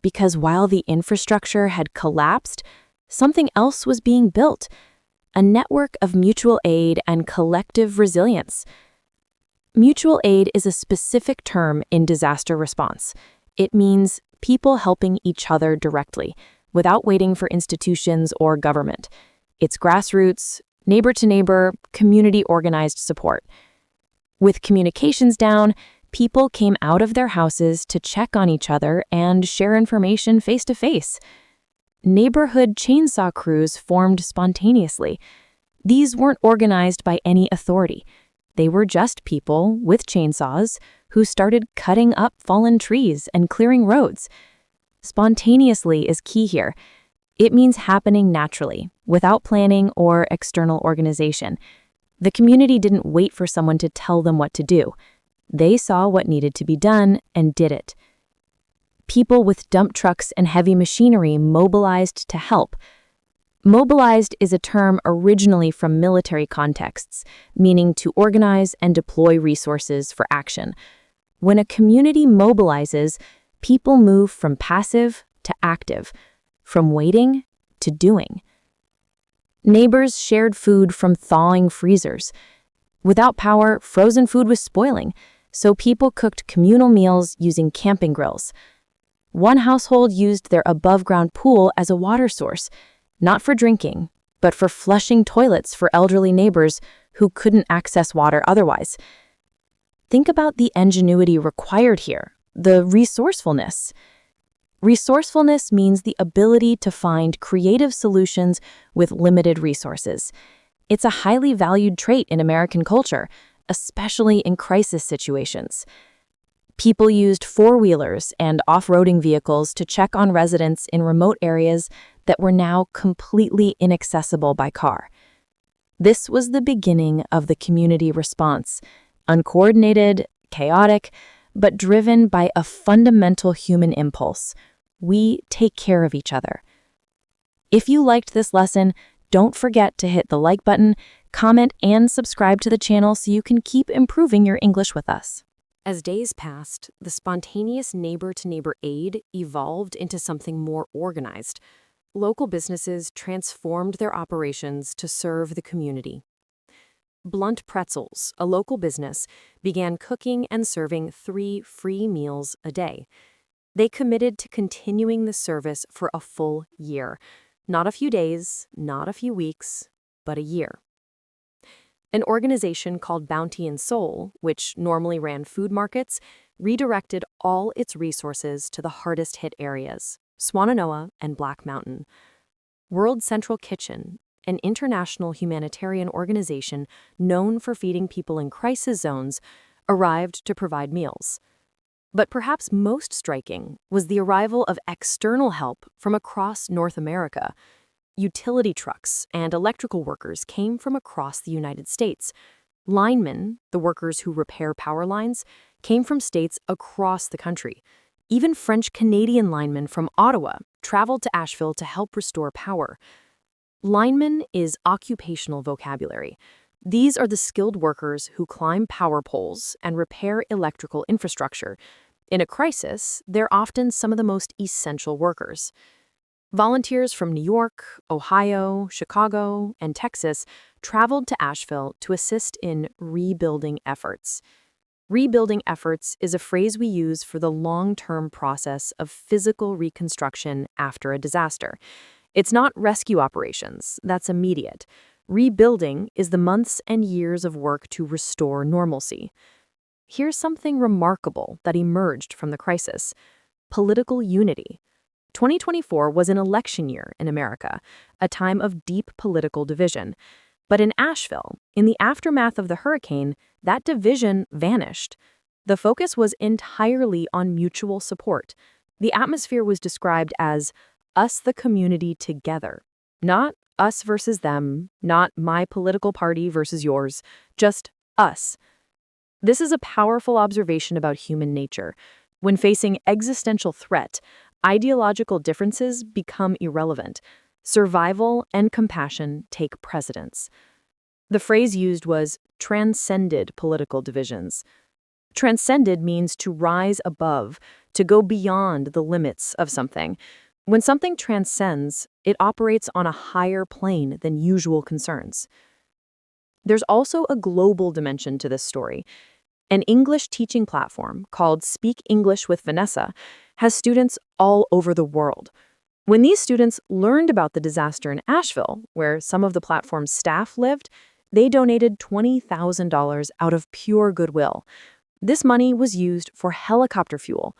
Because while the infrastructure had collapsed, something else was being built, a network of mutual aid and collective resilience. Mutual aid is a specific term in disaster response. It means people helping each other directly, without waiting for institutions or government. It's grassroots, neighbor-to-neighbor, community-organized support. With communications down, people came out of their houses to check on each other and share information face-to-face. Neighborhood chainsaw crews formed spontaneously. These weren't organized by any authority. They were just people with chainsaws who started cutting up fallen trees and clearing roads. Spontaneously is key here. It means happening naturally, without planning or external organization. The community didn't wait for someone to tell them what to do. They saw what needed to be done and did it. People with dump trucks and heavy machinery mobilized to help. Mobilized is a term originally from military contexts, meaning to organize and deploy resources for action. When a community mobilizes, people move from passive to active, from waiting to doing. Neighbors shared food from thawing freezers. Without power, frozen food was spoiling, so people cooked communal meals using camping grills. One household used their above-ground pool as a water source, not for drinking, but for flushing toilets for elderly neighbors who couldn't access water otherwise. Think about the ingenuity required here, the resourcefulness. Resourcefulness means the ability to find creative solutions with limited resources. It's a highly valued trait in American culture, especially in crisis situations. People used four-wheelers and off-roading vehicles to check on residents in remote areas that were now completely inaccessible by car. This was the beginning of the community response, uncoordinated, chaotic, but driven by a fundamental human impulse. We take care of each other. If you liked this lesson, don't forget to hit the like button, comment, and subscribe to the channel so you can keep improving your English with us. As days passed, the spontaneous neighbor-to-neighbor aid evolved into something more organized. Local businesses transformed their operations to serve the community. Blunt Pretzels, a local business, began cooking and serving 3 free meals a day. They committed to continuing the service for a full year. Not a few days, not a few weeks, but a year. An organization called Bounty and Soul, which normally ran food markets, redirected all its resources to the hardest-hit areas, Swannanoa and Black Mountain. World Central Kitchen, an international humanitarian organization known for feeding people in crisis zones, arrived to provide meals. But perhaps most striking was the arrival of external help from across North America. Utility trucks and electrical workers came from across the United States. Linemen, the workers who repair power lines, came from states across the country. Even French-Canadian linemen from Ottawa traveled to Asheville to help restore power. Lineman is occupational vocabulary. These are the skilled workers who climb power poles and repair electrical infrastructure. In a crisis, they're often some of the most essential workers. Volunteers from New York, Ohio, Chicago, and Texas traveled to Asheville to assist in rebuilding efforts. Rebuilding efforts is a phrase we use for the long-term process of physical reconstruction after a disaster. It's not rescue operations, that's immediate. Rebuilding is the months and years of work to restore normalcy. Here's something remarkable that emerged from the crisis: political unity. 2024 was an election year in America, a time of deep political division. But in Asheville, in the aftermath of the hurricane, that division vanished. The focus was entirely on mutual support. The atmosphere was described as us, the community, together. Not us versus them, not my political party versus yours, just us. This is a powerful observation about human nature. When facing existential threat, ideological differences become irrelevant. Survival and compassion take precedence. The phrase used was transcended political divisions. Transcended means to rise above, to go beyond the limits of something. When something transcends, it operates on a higher plane than usual concerns. There's also a global dimension to this story. An English teaching platform called Speak English with Vanessa has students all over the world. When these students learned about the disaster in Asheville, where some of the platform's staff lived, they donated $20,000 out of pure goodwill. This money was used for helicopter fuel.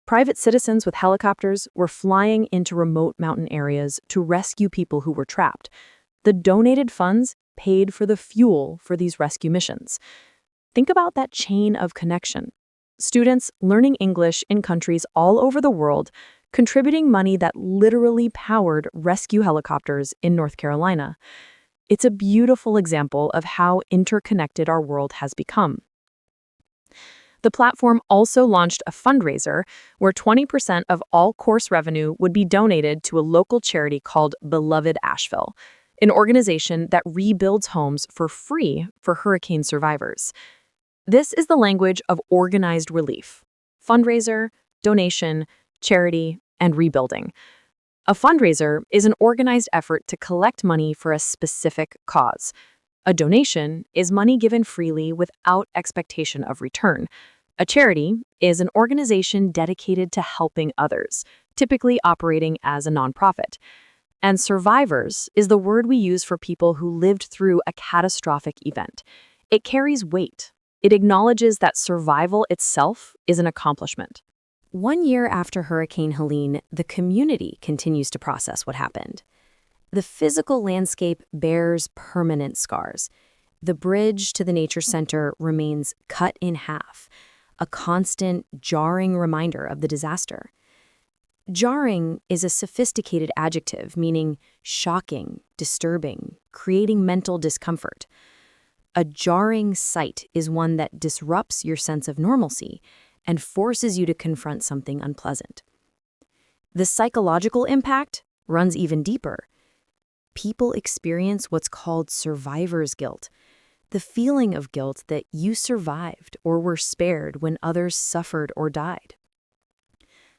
Private citizens with helicopters were flying into remote mountain areas to rescue people who were trapped. The donated funds paid for the fuel for these rescue missions. Think about that chain of connection. Students learning English in countries all over the world, contributing money that literally powered rescue helicopters in North Carolina. It's a beautiful example of how interconnected our world has become. The platform also launched a fundraiser where 20% of all course revenue would be donated to a local charity called Beloved Asheville, an organization that rebuilds homes for free for hurricane survivors. This is the language of organized relief: fundraiser, donation, charity, and rebuilding. A fundraiser is an organized effort to collect money for a specific cause. A donation is money given freely without expectation of return. A charity is an organization dedicated to helping others, typically operating as a nonprofit. And survivors is the word we use for people who lived through a catastrophic event. It carries weight. It acknowledges that survival itself is an accomplishment. 1 year after Hurricane Helene, the community continues to process what happened. The physical landscape bears permanent scars. The bridge to the nature center remains cut in half, a constant, jarring reminder of the disaster. Jarring is a sophisticated adjective meaning shocking, disturbing, creating mental discomfort. A jarring sight is one that disrupts your sense of normalcy and forces you to confront something unpleasant. The psychological impact runs even deeper. People experience what's called survivor's guilt, the feeling of guilt that you survived or were spared when others suffered or died.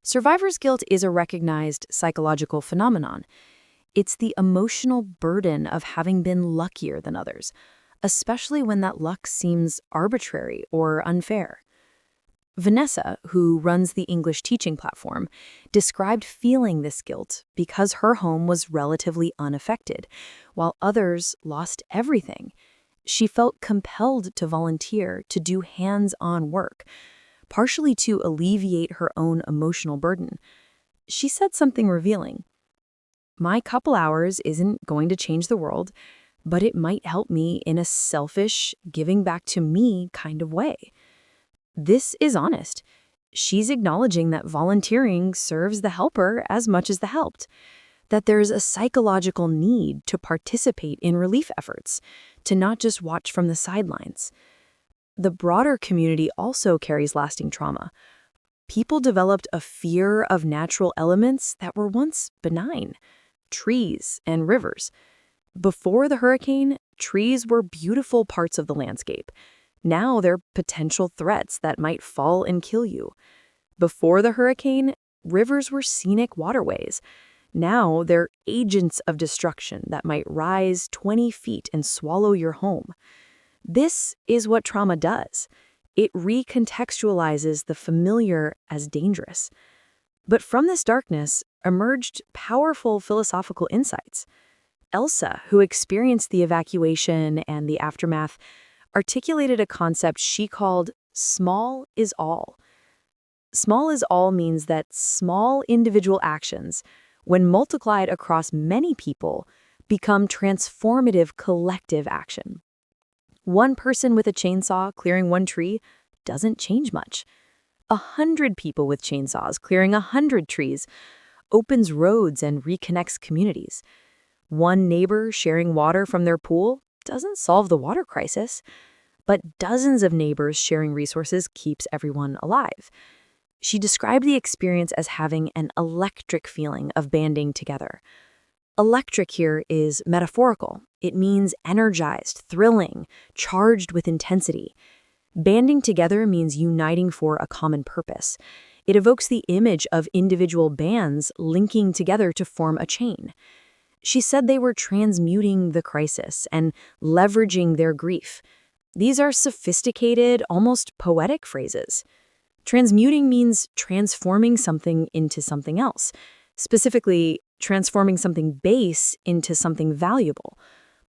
Survivor's guilt is a recognized psychological phenomenon. It's the emotional burden of having been luckier than others, especially when that luck seems arbitrary or unfair. Vanessa, who runs the English teaching platform, described feeling this guilt because her home was relatively unaffected, while others lost everything. She felt compelled to volunteer to do hands-on work, partially to alleviate her own emotional burden. She said something revealing. "My couple hours isn't going to change the world, but it might help me in a selfish, giving back to me kind of way." This is honest. She's acknowledging that volunteering serves the helper as much as the helped, that there's a psychological need to participate in relief efforts, to not just watch from the sidelines. The broader community also carries lasting trauma. People developed a fear of natural elements that were once benign: trees and rivers. Before the hurricane, trees were beautiful parts of the landscape. Now they're potential threats that might fall and kill you. Before the hurricane, rivers were scenic waterways. Now they're agents of destruction that might rise 20 feet and swallow your home. This is what trauma does. It recontextualizes the familiar as dangerous. But from this darkness emerged powerful philosophical insights. Elsa, who experienced the evacuation and the aftermath, articulated a concept she called small is all. Small is all means that small individual actions, when multiplied across many people, become transformative collective action. One person with a chainsaw clearing one tree doesn't change much. 100 people with chainsaws clearing 100 trees opens roads and reconnects communities. One neighbor sharing water from their pool doesn't solve the water crisis, but dozens of neighbors sharing resources keeps everyone alive. She described the experience as having an electric feeling of banding together. Electric here is metaphorical. It means energized, thrilling, charged with intensity. Banding together means uniting for a common purpose. It evokes the image of individual bands linking together to form a chain. She said they were transmuting the crisis and leveraging their grief. These are sophisticated, almost poetic phrases. Transmuting means transforming something into something else, specifically transforming something base into something valuable.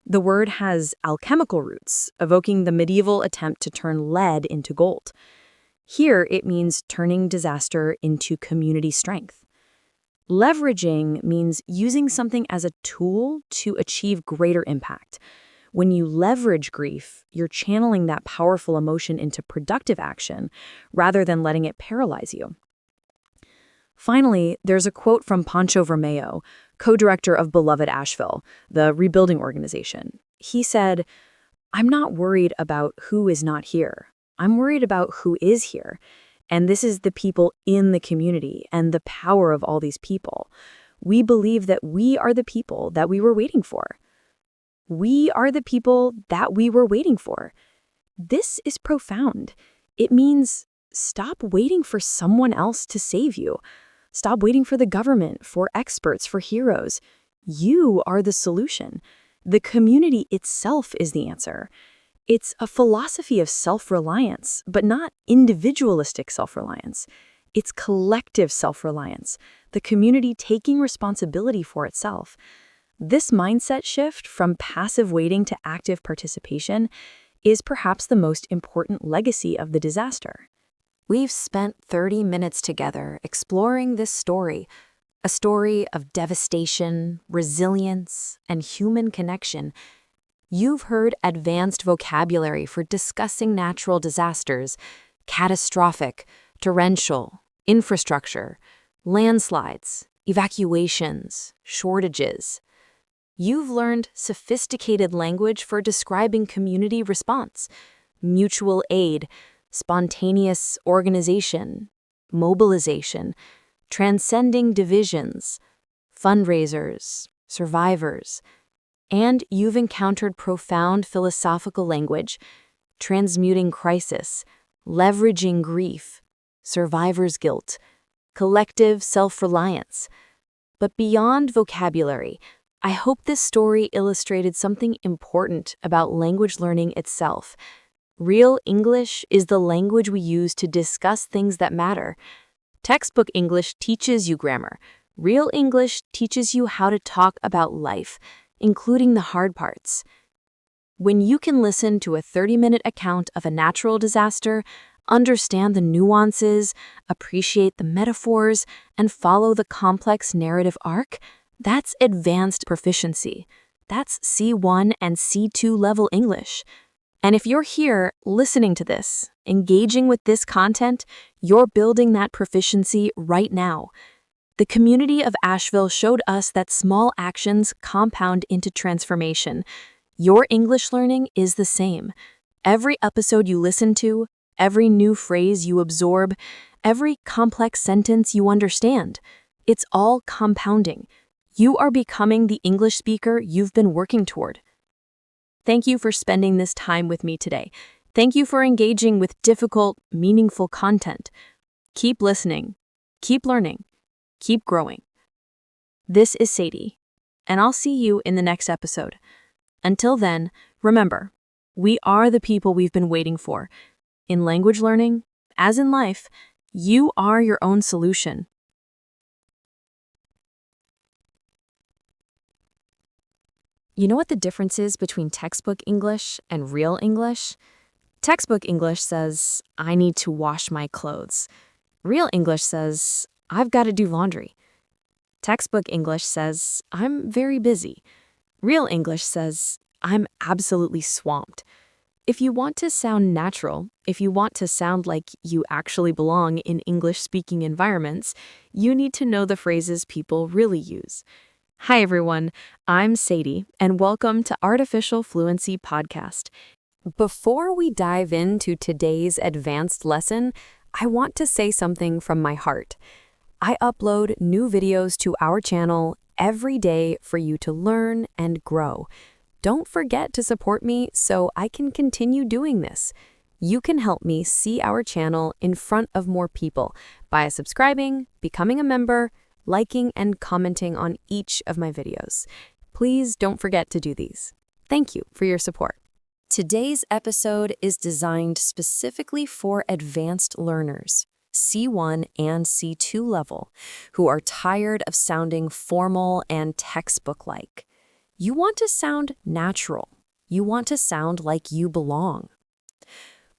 The word has alchemical roots, evoking the medieval attempt to turn lead into gold. Here, it means turning disaster into community strength. Leveraging means using something as a tool to achieve greater impact. When you leverage grief, you're channeling that powerful emotion into productive action rather than letting it paralyze you. Finally, there's a quote from Pancho Vermeo, co-director of Beloved Asheville, the rebuilding organization. He said, "I'm not worried about who is not here. I'm worried about who is here. And this is the people in the community and the power of all these people. We believe that we are the people that we were waiting for. We are the people that we were waiting for." This is profound. It means stop waiting for someone else to save you. Stop waiting for the government, for experts, for heroes. You are the solution. The community itself is the answer. It's a philosophy of self-reliance, but not individualistic self-reliance. It's collective self-reliance, the community taking responsibility for itself. This mindset shift from passive waiting to active participation is perhaps the most important legacy of the disaster. We've spent 30 minutes together exploring this story, a story of devastation, resilience, and human connection. You've heard advanced vocabulary for discussing natural disasters, catastrophic, torrential, infrastructure, landslides, evacuations, shortages. You've learned sophisticated language for describing community response, mutual aid, spontaneous organization, mobilization, transcending divisions, fundraisers, survivors. And you've encountered profound philosophical language, transmuting crisis, leveraging grief, survivor's guilt, collective self-reliance. But beyond vocabulary, I hope this story illustrated something important about language learning itself. Real English is the language we use to discuss things that matter. Textbook English teaches you grammar. Real English teaches you how to talk about life, including the hard parts. When you can listen to a 30-minute account of a natural disaster, understand the nuances, appreciate the metaphors, and follow the complex narrative arc, that's advanced proficiency. That's C1 and C2 level English. And if you're here listening to this, engaging with this content, you're building that proficiency right now. The community of Asheville showed us that small actions compound into transformation. Your English learning is the same. Every episode you listen to, every new phrase you absorb, every complex sentence you understand, it's all compounding. You are becoming the English speaker you've been working toward. Thank you for spending this time with me today. Thank you for engaging with difficult, meaningful content. Keep listening, keep learning, keep growing. This is Sadie, and I'll see you in the next episode. Until then, remember, we are the people we've been waiting for. In language learning, as in life, you are your own solution. You know what the difference is between textbook English and real English? Textbook English says, "I need to wash my clothes." Real English says, "I've got to do laundry." Textbook English says, "I'm very busy." Real English says, "I'm absolutely swamped." If you want to sound natural, if you want to sound like you actually belong in English-speaking environments, you need to know the phrases people really use. Hi everyone, I'm Sadie, and welcome to Artificial Fluency Podcast. Before we dive into today's advanced lesson, I want to say something from my heart. I upload new videos to our channel every day for you to learn and grow. Don't forget to support me so I can continue doing this. You can help me see our channel in front of more people by subscribing, becoming a member, liking, and commenting on each of my videos. Please don't forget to do these. Thank you for your support. Today's episode is designed specifically for advanced learners, C1 and C2 level, who are tired of sounding formal and textbook-like. You want to sound natural. You want to sound like you belong.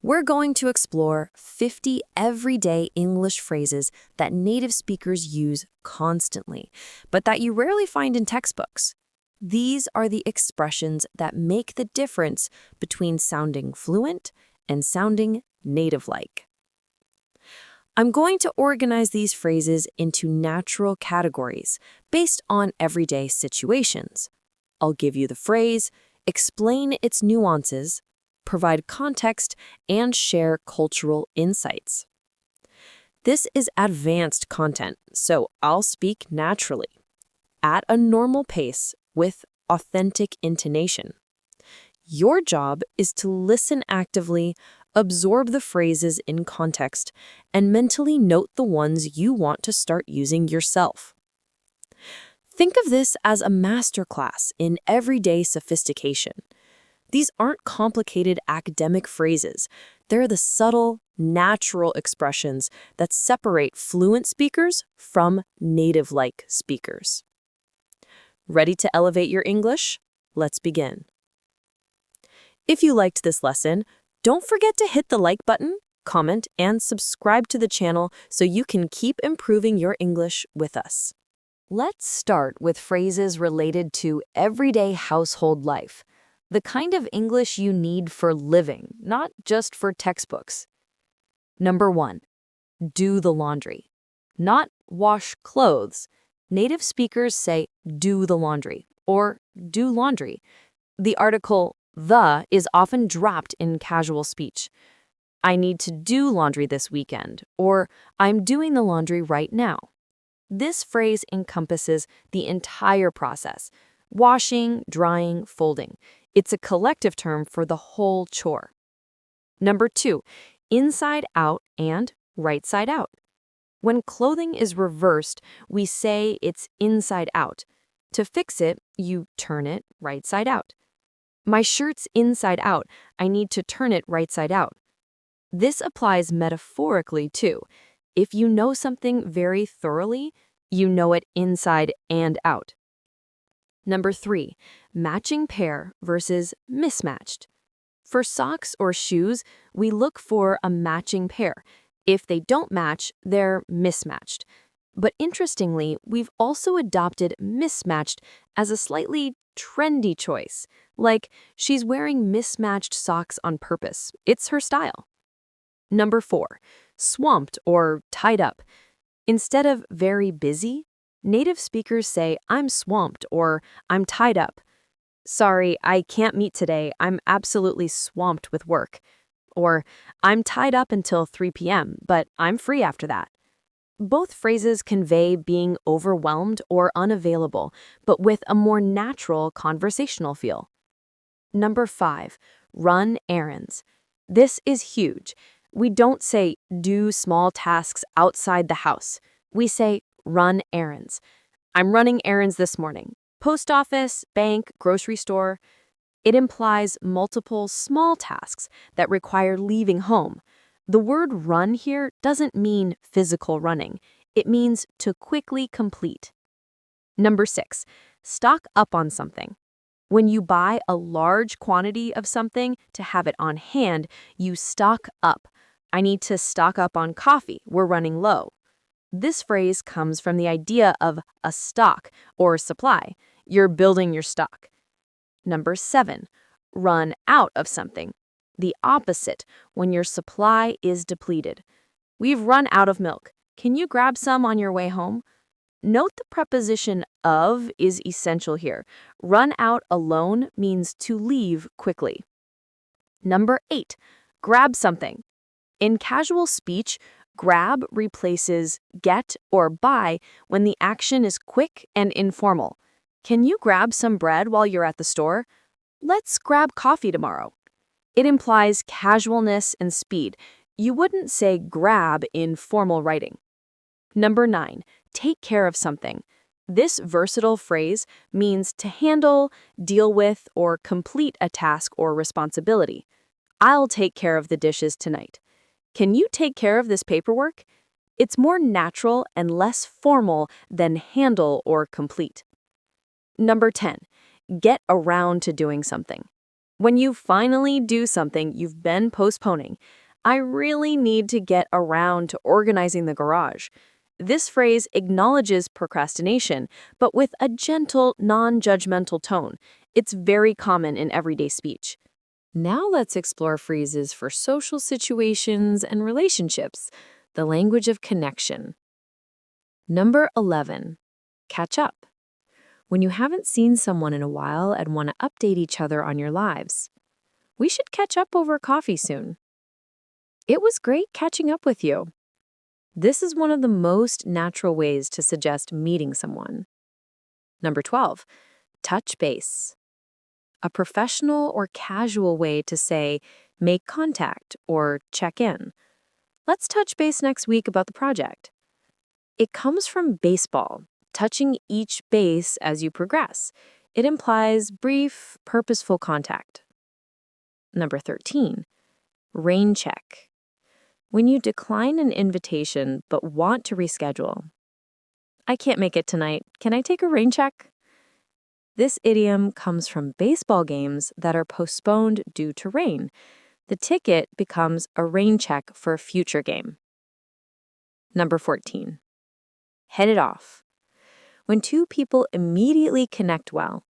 We're going to explore 50 everyday English phrases that native speakers use constantly, but that you rarely find in textbooks. These are the expressions that make the difference between sounding fluent and sounding native-like. I'm going to organize these phrases into natural categories based on everyday situations. I'll give you the phrase, explain its nuances, provide context, and share cultural insights. This is advanced content, so I'll speak naturally, at a normal pace with authentic intonation. Your job is to listen actively, absorb the phrases in context, and mentally note the ones you want to start using yourself. Think of this as a masterclass in everyday sophistication. These aren't complicated academic phrases. They're the subtle, natural expressions that separate fluent speakers from native-like speakers. Ready to elevate your English? Let's begin. If you liked this lesson, don't forget to hit the like button, comment, and subscribe to the channel so you can keep improving your English with us. Let's start with phrases related to everyday household life, the kind of English you need for living, not just for textbooks. Number 1, do the laundry. Not wash clothes. Native speakers say do the laundry or do laundry. The article the is often dropped in casual speech. I need to do laundry this weekend, or I'm doing the laundry right now. This phrase encompasses the entire process: washing, drying, folding. It's a collective term for the whole chore. Number 2, inside out and right side out. When clothing is reversed, we say it's inside out. To fix it, you turn it right side out. My shirt's inside out. I need to turn it right side out. This applies metaphorically too. If you know something very thoroughly, you know it inside and out. Number 3, matching pair versus mismatched. For socks or shoes, we look for a matching pair. If they don't match, they're mismatched. But interestingly, we've also adopted mismatched as a slightly trendy choice. Like, she's wearing mismatched socks on purpose. It's her style. Number 4, swamped or tied up. Instead of very busy, native speakers say I'm swamped or I'm tied up. Sorry, I can't meet today. I'm absolutely swamped with work. Or I'm tied up until 3 p.m., but I'm free after that. Both phrases convey being overwhelmed or unavailable, but with a more natural conversational feel. Number 5, run errands. This is huge. We don't say do small tasks outside the house. We say run errands. I'm running errands this morning. Post office, bank, grocery store. It implies multiple small tasks that require leaving home. The word run here doesn't mean physical running. It means to quickly complete. Number 6, stock up on something. When you buy a large quantity of something to have it on hand, you stock up. I need to stock up on coffee. We're running low. This phrase comes from the idea of a stock or supply. You're building your stock. Number 7, run out of something. The opposite, when your supply is depleted. We've run out of milk. Can you grab some on your way home? Note the preposition of is essential here. Run out alone means to leave quickly. Number 8, grab something. In casual speech, grab replaces get or buy when the action is quick and informal. Can you grab some bread while you're at the store? Let's grab coffee tomorrow. It implies casualness and speed. You wouldn't say grab in formal writing. Number 9, take care of something. This versatile phrase means to handle, deal with, or complete a task or responsibility. I'll take care of the dishes tonight. Can you take care of this paperwork? It's more natural and less formal than handle or complete. Number 10, get around to doing something. When you finally do something you've been postponing, I really need to get around to organizing the garage. This phrase acknowledges procrastination, but with a gentle, non-judgmental tone. It's very common in everyday speech. Now let's explore phrases for social situations and relationships, the language of connection. Number 11, catch up. When you haven't seen someone in a while and want to update each other on your lives. We should catch up over coffee soon. It was great catching up with you. This is one of the most natural ways to suggest meeting someone. Number 12, touch base. A professional or casual way to say, make contact or check in. Let's touch base next week about the project. It comes from baseball, touching each base as you progress. It implies brief, purposeful contact. Number 13, rain check. When you decline an invitation but want to reschedule. I can't make it tonight. Can I take a rain check? This idiom comes from baseball games that are postponed due to rain. The ticket becomes a rain check for a future game. Number 14, hit it off. When two people immediately connect well.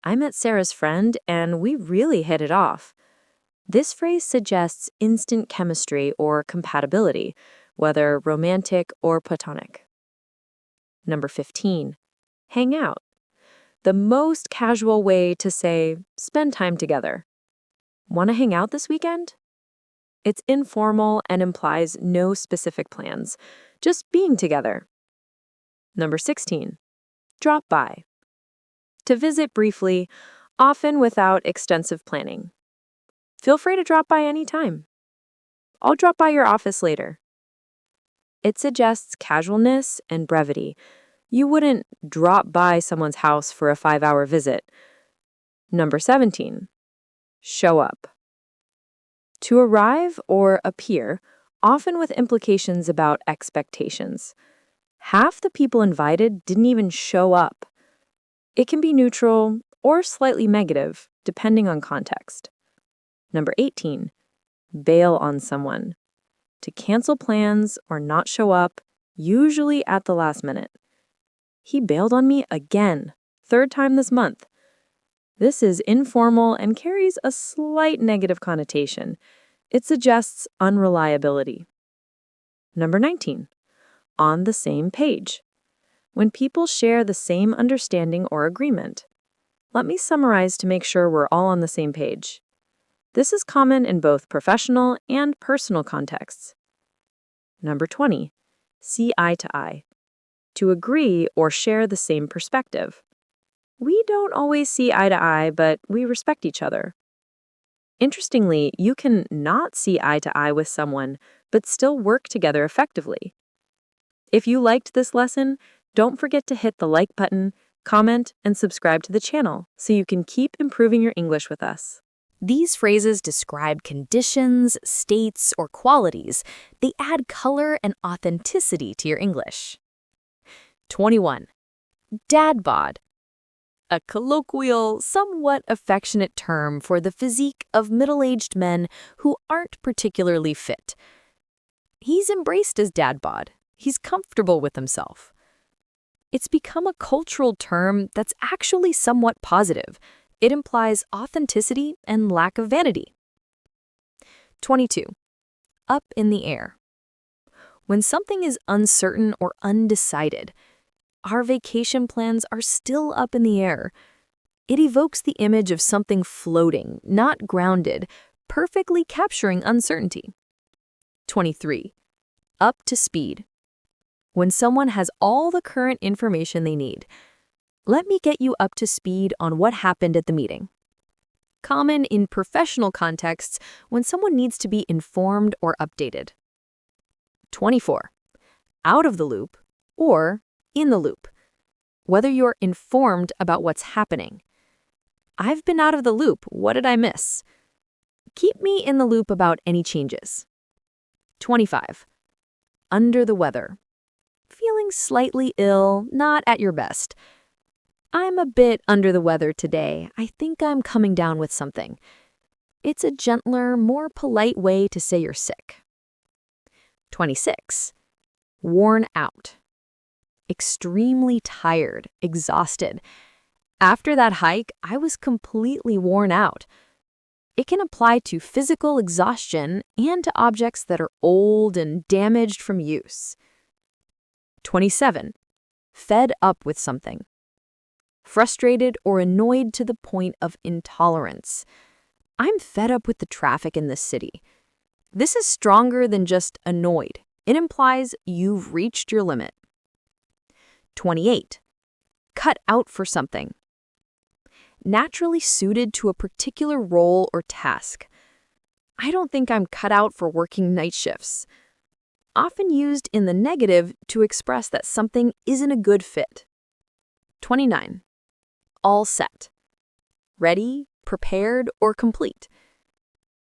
I met Sarah's friend and we really hit it off. This phrase suggests instant chemistry or compatibility, whether romantic or platonic. Number 15, hang out. The most casual way to say, spend time together. Want to hang out this weekend? It's informal and implies no specific plans, just being together. Number 16, drop by. To visit briefly, often without extensive planning. Feel free to drop by anytime. I'll drop by your office later. It suggests casualness and brevity. You wouldn't drop by someone's house for a 5-hour visit. Number 17, show up. To arrive or appear, often with implications about expectations. Half the people invited didn't even show up. It can be neutral or slightly negative, depending on context. Number 18, bail on someone. To cancel plans or not show up, usually at the last minute. He bailed on me again, 3rd time this month. This is informal and carries a slight negative connotation. It suggests unreliability. Number 19, on the same page. When people share the same understanding or agreement. Let me summarize to make sure we're all on the same page. This is common in both professional and personal contexts. Number 20, see eye to eye. To agree or share the same perspective. We don't always see eye to eye, but we respect each other. Interestingly, you can not see eye to eye with someone, but still work together effectively. If you liked this lesson, don't forget to hit the like button, comment, and subscribe to the channel so you can keep improving your English with us. These phrases describe conditions, states, or qualities. They add color and authenticity to your English. 21, dad bod. A colloquial, somewhat affectionate term for the physique of middle-aged men who aren't particularly fit. He's embraced his dad bod. He's comfortable with himself. It's become a cultural term that's actually somewhat positive. It implies authenticity and lack of vanity. 22, up in the air. When something is uncertain or undecided, our vacation plans are still up in the air. It evokes the image of something floating, not grounded, perfectly capturing uncertainty. 23, up to speed. When someone has all the current information they need. Let me get you up to speed on what happened at the meeting. common in professional contexts when someone needs to be informed or updated. 24. Out of the loop or in the loop. Whether you're informed about what's happening. I've been out of the loop. What did I miss? Keep me in the loop about any changes. 25. Under the weather. Feeling slightly ill, not at your best. I'm a bit under the weather today. I think I'm coming down with something. It's a gentler, more polite way to say you're sick. 26. Worn out. Extremely tired, exhausted. After that hike, I was completely worn out. It can apply to physical exhaustion and to objects that are old and damaged from use. 27. Fed up with something. Frustrated or annoyed to the point of intolerance. I'm fed up with the traffic in this city. This is stronger than just annoyed. It implies you've reached your limit. 28. Cut out for something. Naturally suited to a particular role or task. I don't think I'm cut out for working night shifts. Often used in the negative to express that something isn't a good fit. 29. All set. Ready, prepared, or complete.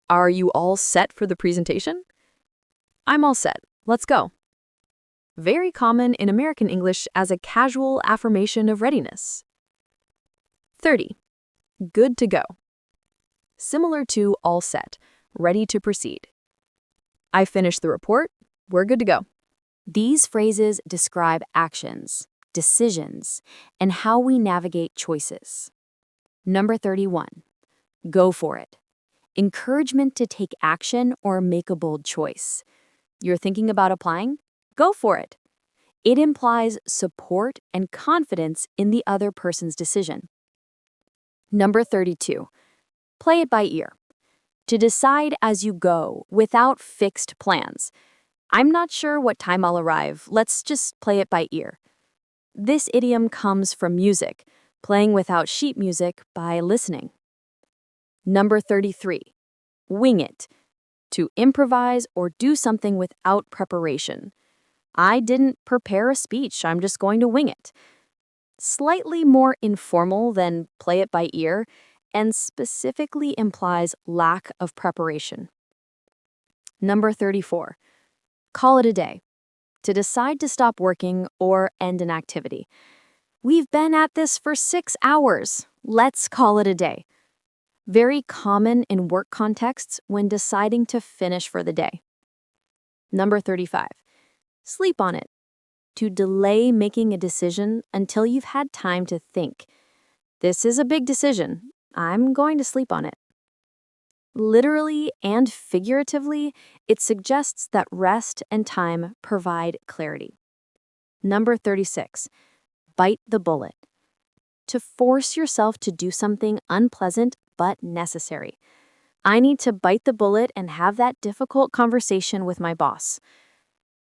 Are you all set for the presentation? I'm all set. Let's go. Very common in American English as a casual affirmation of readiness. 30. Good to go. Similar to all set, ready to proceed. I finished the report. We're good to go. These phrases describe actions, decisions, and how we navigate choices. Number 31. Go for it. Encouragement to take action or make a bold choice. You're thinking about applying? Go for it. It implies support and confidence in the other person's decision. Number 32. Play it by ear. To decide as you go without fixed plans. I'm not sure what time I'll arrive. Let's just play it by ear. This idiom comes from music, playing without sheet music by listening. Number 33. Wing it. To improvise or do something without preparation. I didn't prepare a speech, I'm just going to wing it. Slightly more informal than play it by ear, and specifically implies lack of preparation. Number 34. Call it a day. To decide to stop working or end an activity. We've been at this for 6 hours. Let's call it a day. Very common in work contexts when deciding to finish for the day. Number 35. Sleep on it. To delay making a decision until you've had time to think. This is a big decision. I'm going to sleep on it. Literally and figuratively, it suggests that rest and time provide clarity. Number 36. Bite the bullet. To force yourself to do something unpleasant but necessary. I need to bite the bullet and have that difficult conversation with my boss.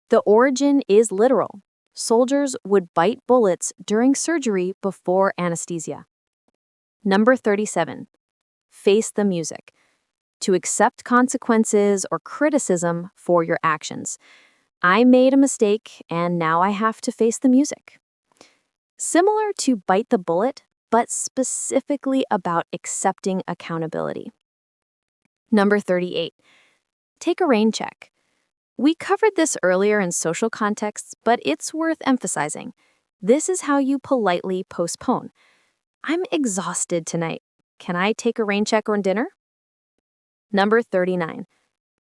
The origin is literal. Soldiers would bite bullets during surgery before anesthesia. Number 37. Face the music. To accept consequences or criticism for your actions. I made a mistake and now I have to face the music. Similar to bite the bullet, but specifically about accepting accountability. Number 38. Take a rain check. We covered this earlier in social contexts, but it's worth emphasizing. This is how you politely postpone. I'm exhausted tonight. Can I take a rain check on dinner? Number 39.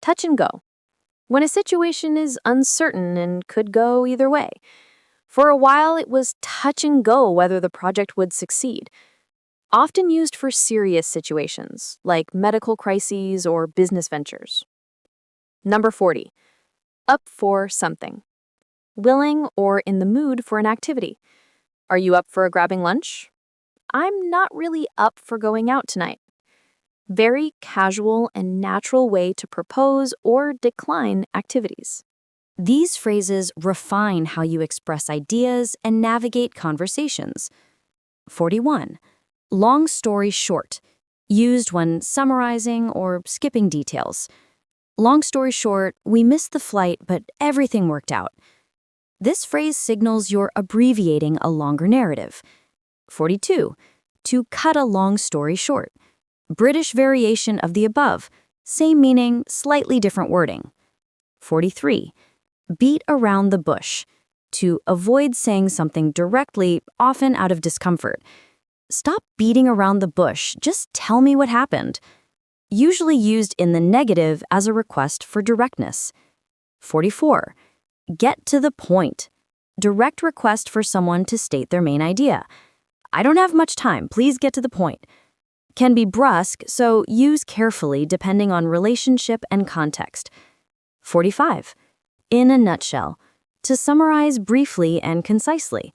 Touch and go. When a situation is uncertain and could go either way. For a while, it was touch and go whether the project would succeed. Often used for serious situations, like medical crises or business ventures. Number 40. Up for something. Willing or in the mood for an activity. Are you up for grabbing lunch? I'm not really up for going out tonight. Very casual and natural way to propose or decline activities. These phrases refine how you express ideas and navigate conversations. 41. Long story short. used when summarizing or skipping details. Long story short, we missed the flight, but everything worked out. This phrase signals you're abbreviating a longer narrative. 42. To cut a long story short. British variation of the above. Same meaning, slightly different wording. 43. Beat around the bush. To avoid saying something directly, often out of discomfort. Stop beating around the bush, just tell me what happened. Usually used in the negative as a request for directness. 44. Get to the point. Direct request for someone to state their main idea. I don't have much time, please get to the point. Can be brusque, so use carefully depending on relationship and context. 45. In a nutshell. To summarize briefly and concisely.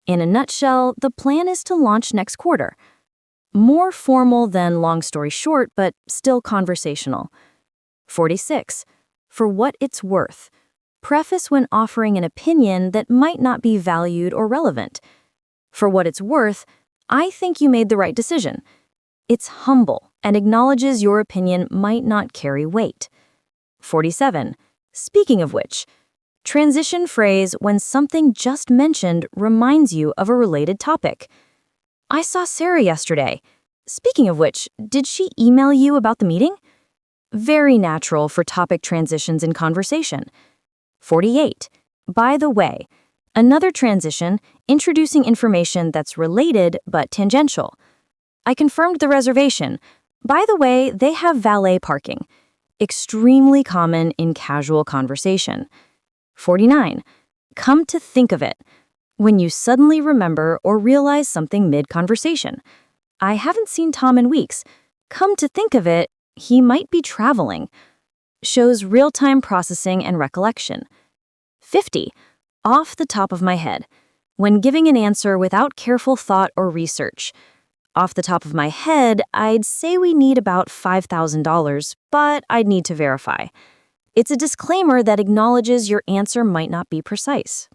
In a nutshell, the plan is to launch next quarter. More formal than long story short, but still conversational. 46. For what it's worth. Preface when offering an opinion that might not be valued or relevant. For what it's worth, I think you made the right decision. It's humble and acknowledges your opinion might not carry weight. 47. Speaking of which, transition phrase when something just mentioned reminds you of a related topic. I saw Sarah yesterday. Speaking of which, did she email you about the meeting? Very natural for topic transitions in conversation. 48. By the way, another transition, introducing information that's related but tangential. I confirmed the reservation. By the way, they have valet parking. Extremely common in casual conversation. 49. Come to think of it. When you suddenly remember or realize something mid-conversation. I haven't seen Tom in weeks. Come to think of it, he might be traveling. Shows real-time processing and recollection. 50. Off the top of my head. When giving an answer without careful thought or research. Off the top of my head, I'd say we need about $5,000, but I'd need to verify. It's a disclaimer that acknowledges your answer might not be precise.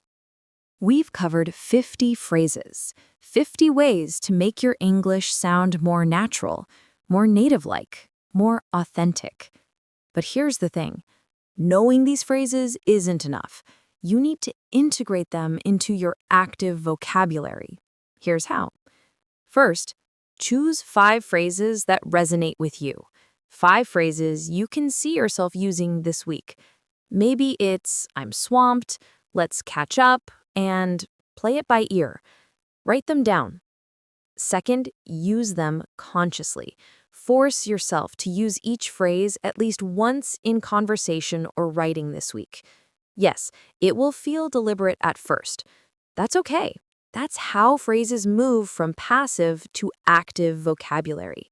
We've covered 50 phrases, 50 ways to make your English sound more natural, more native-like, more authentic. But here's the thing. Knowing these phrases isn't enough. You need to integrate them into your active vocabulary. Here's how. First, choose 5 phrases that resonate with you. 5 phrases you can see yourself using this week. Maybe it's, I'm swamped, let's catch up, and play it by ear. Write them down. Second, use them consciously. Force yourself to use each phrase at least once in conversation or writing this week. Yes, it will feel deliberate at first. That's okay. That's how phrases move from passive to active vocabulary.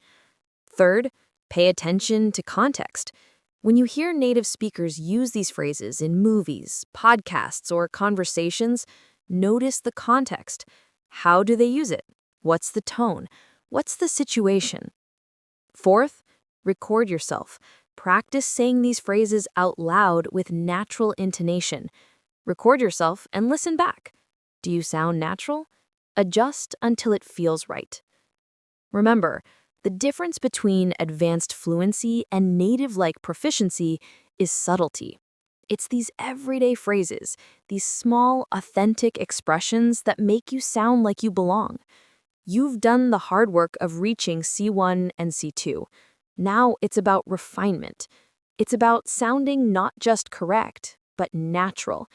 Third, pay attention to context. When you hear native speakers use these phrases in movies, podcasts, or conversations, notice the context. How do they use it? What's the tone? What's the situation? Fourth, record yourself. Practice saying these phrases out loud with natural intonation. Record yourself and listen back. Do you sound natural? Adjust until it feels right. Remember, the difference between advanced fluency and native-like proficiency is subtlety. It's these everyday phrases, these small, authentic expressions that make you sound like you belong. You've done the hard work of reaching C1 and C2. Now it's about refinement. It's about sounding not just correct, but natural.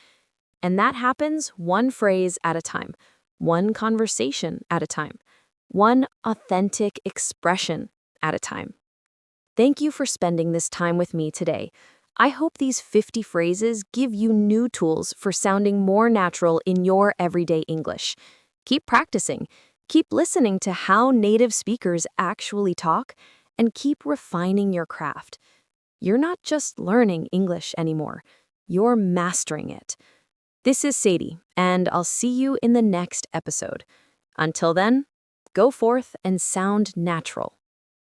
And that happens one phrase at a time, one conversation at a time, one authentic expression at a time. Thank you for spending this time with me today. I hope these 50 phrases give you new tools for sounding more natural in your everyday English. Keep practicing, keep listening to how native speakers actually talk, and keep refining your craft. You're not just learning English anymore, you're mastering it. This is Sadie, and I'll see you in the next episode. Until then, go forth and sound natural.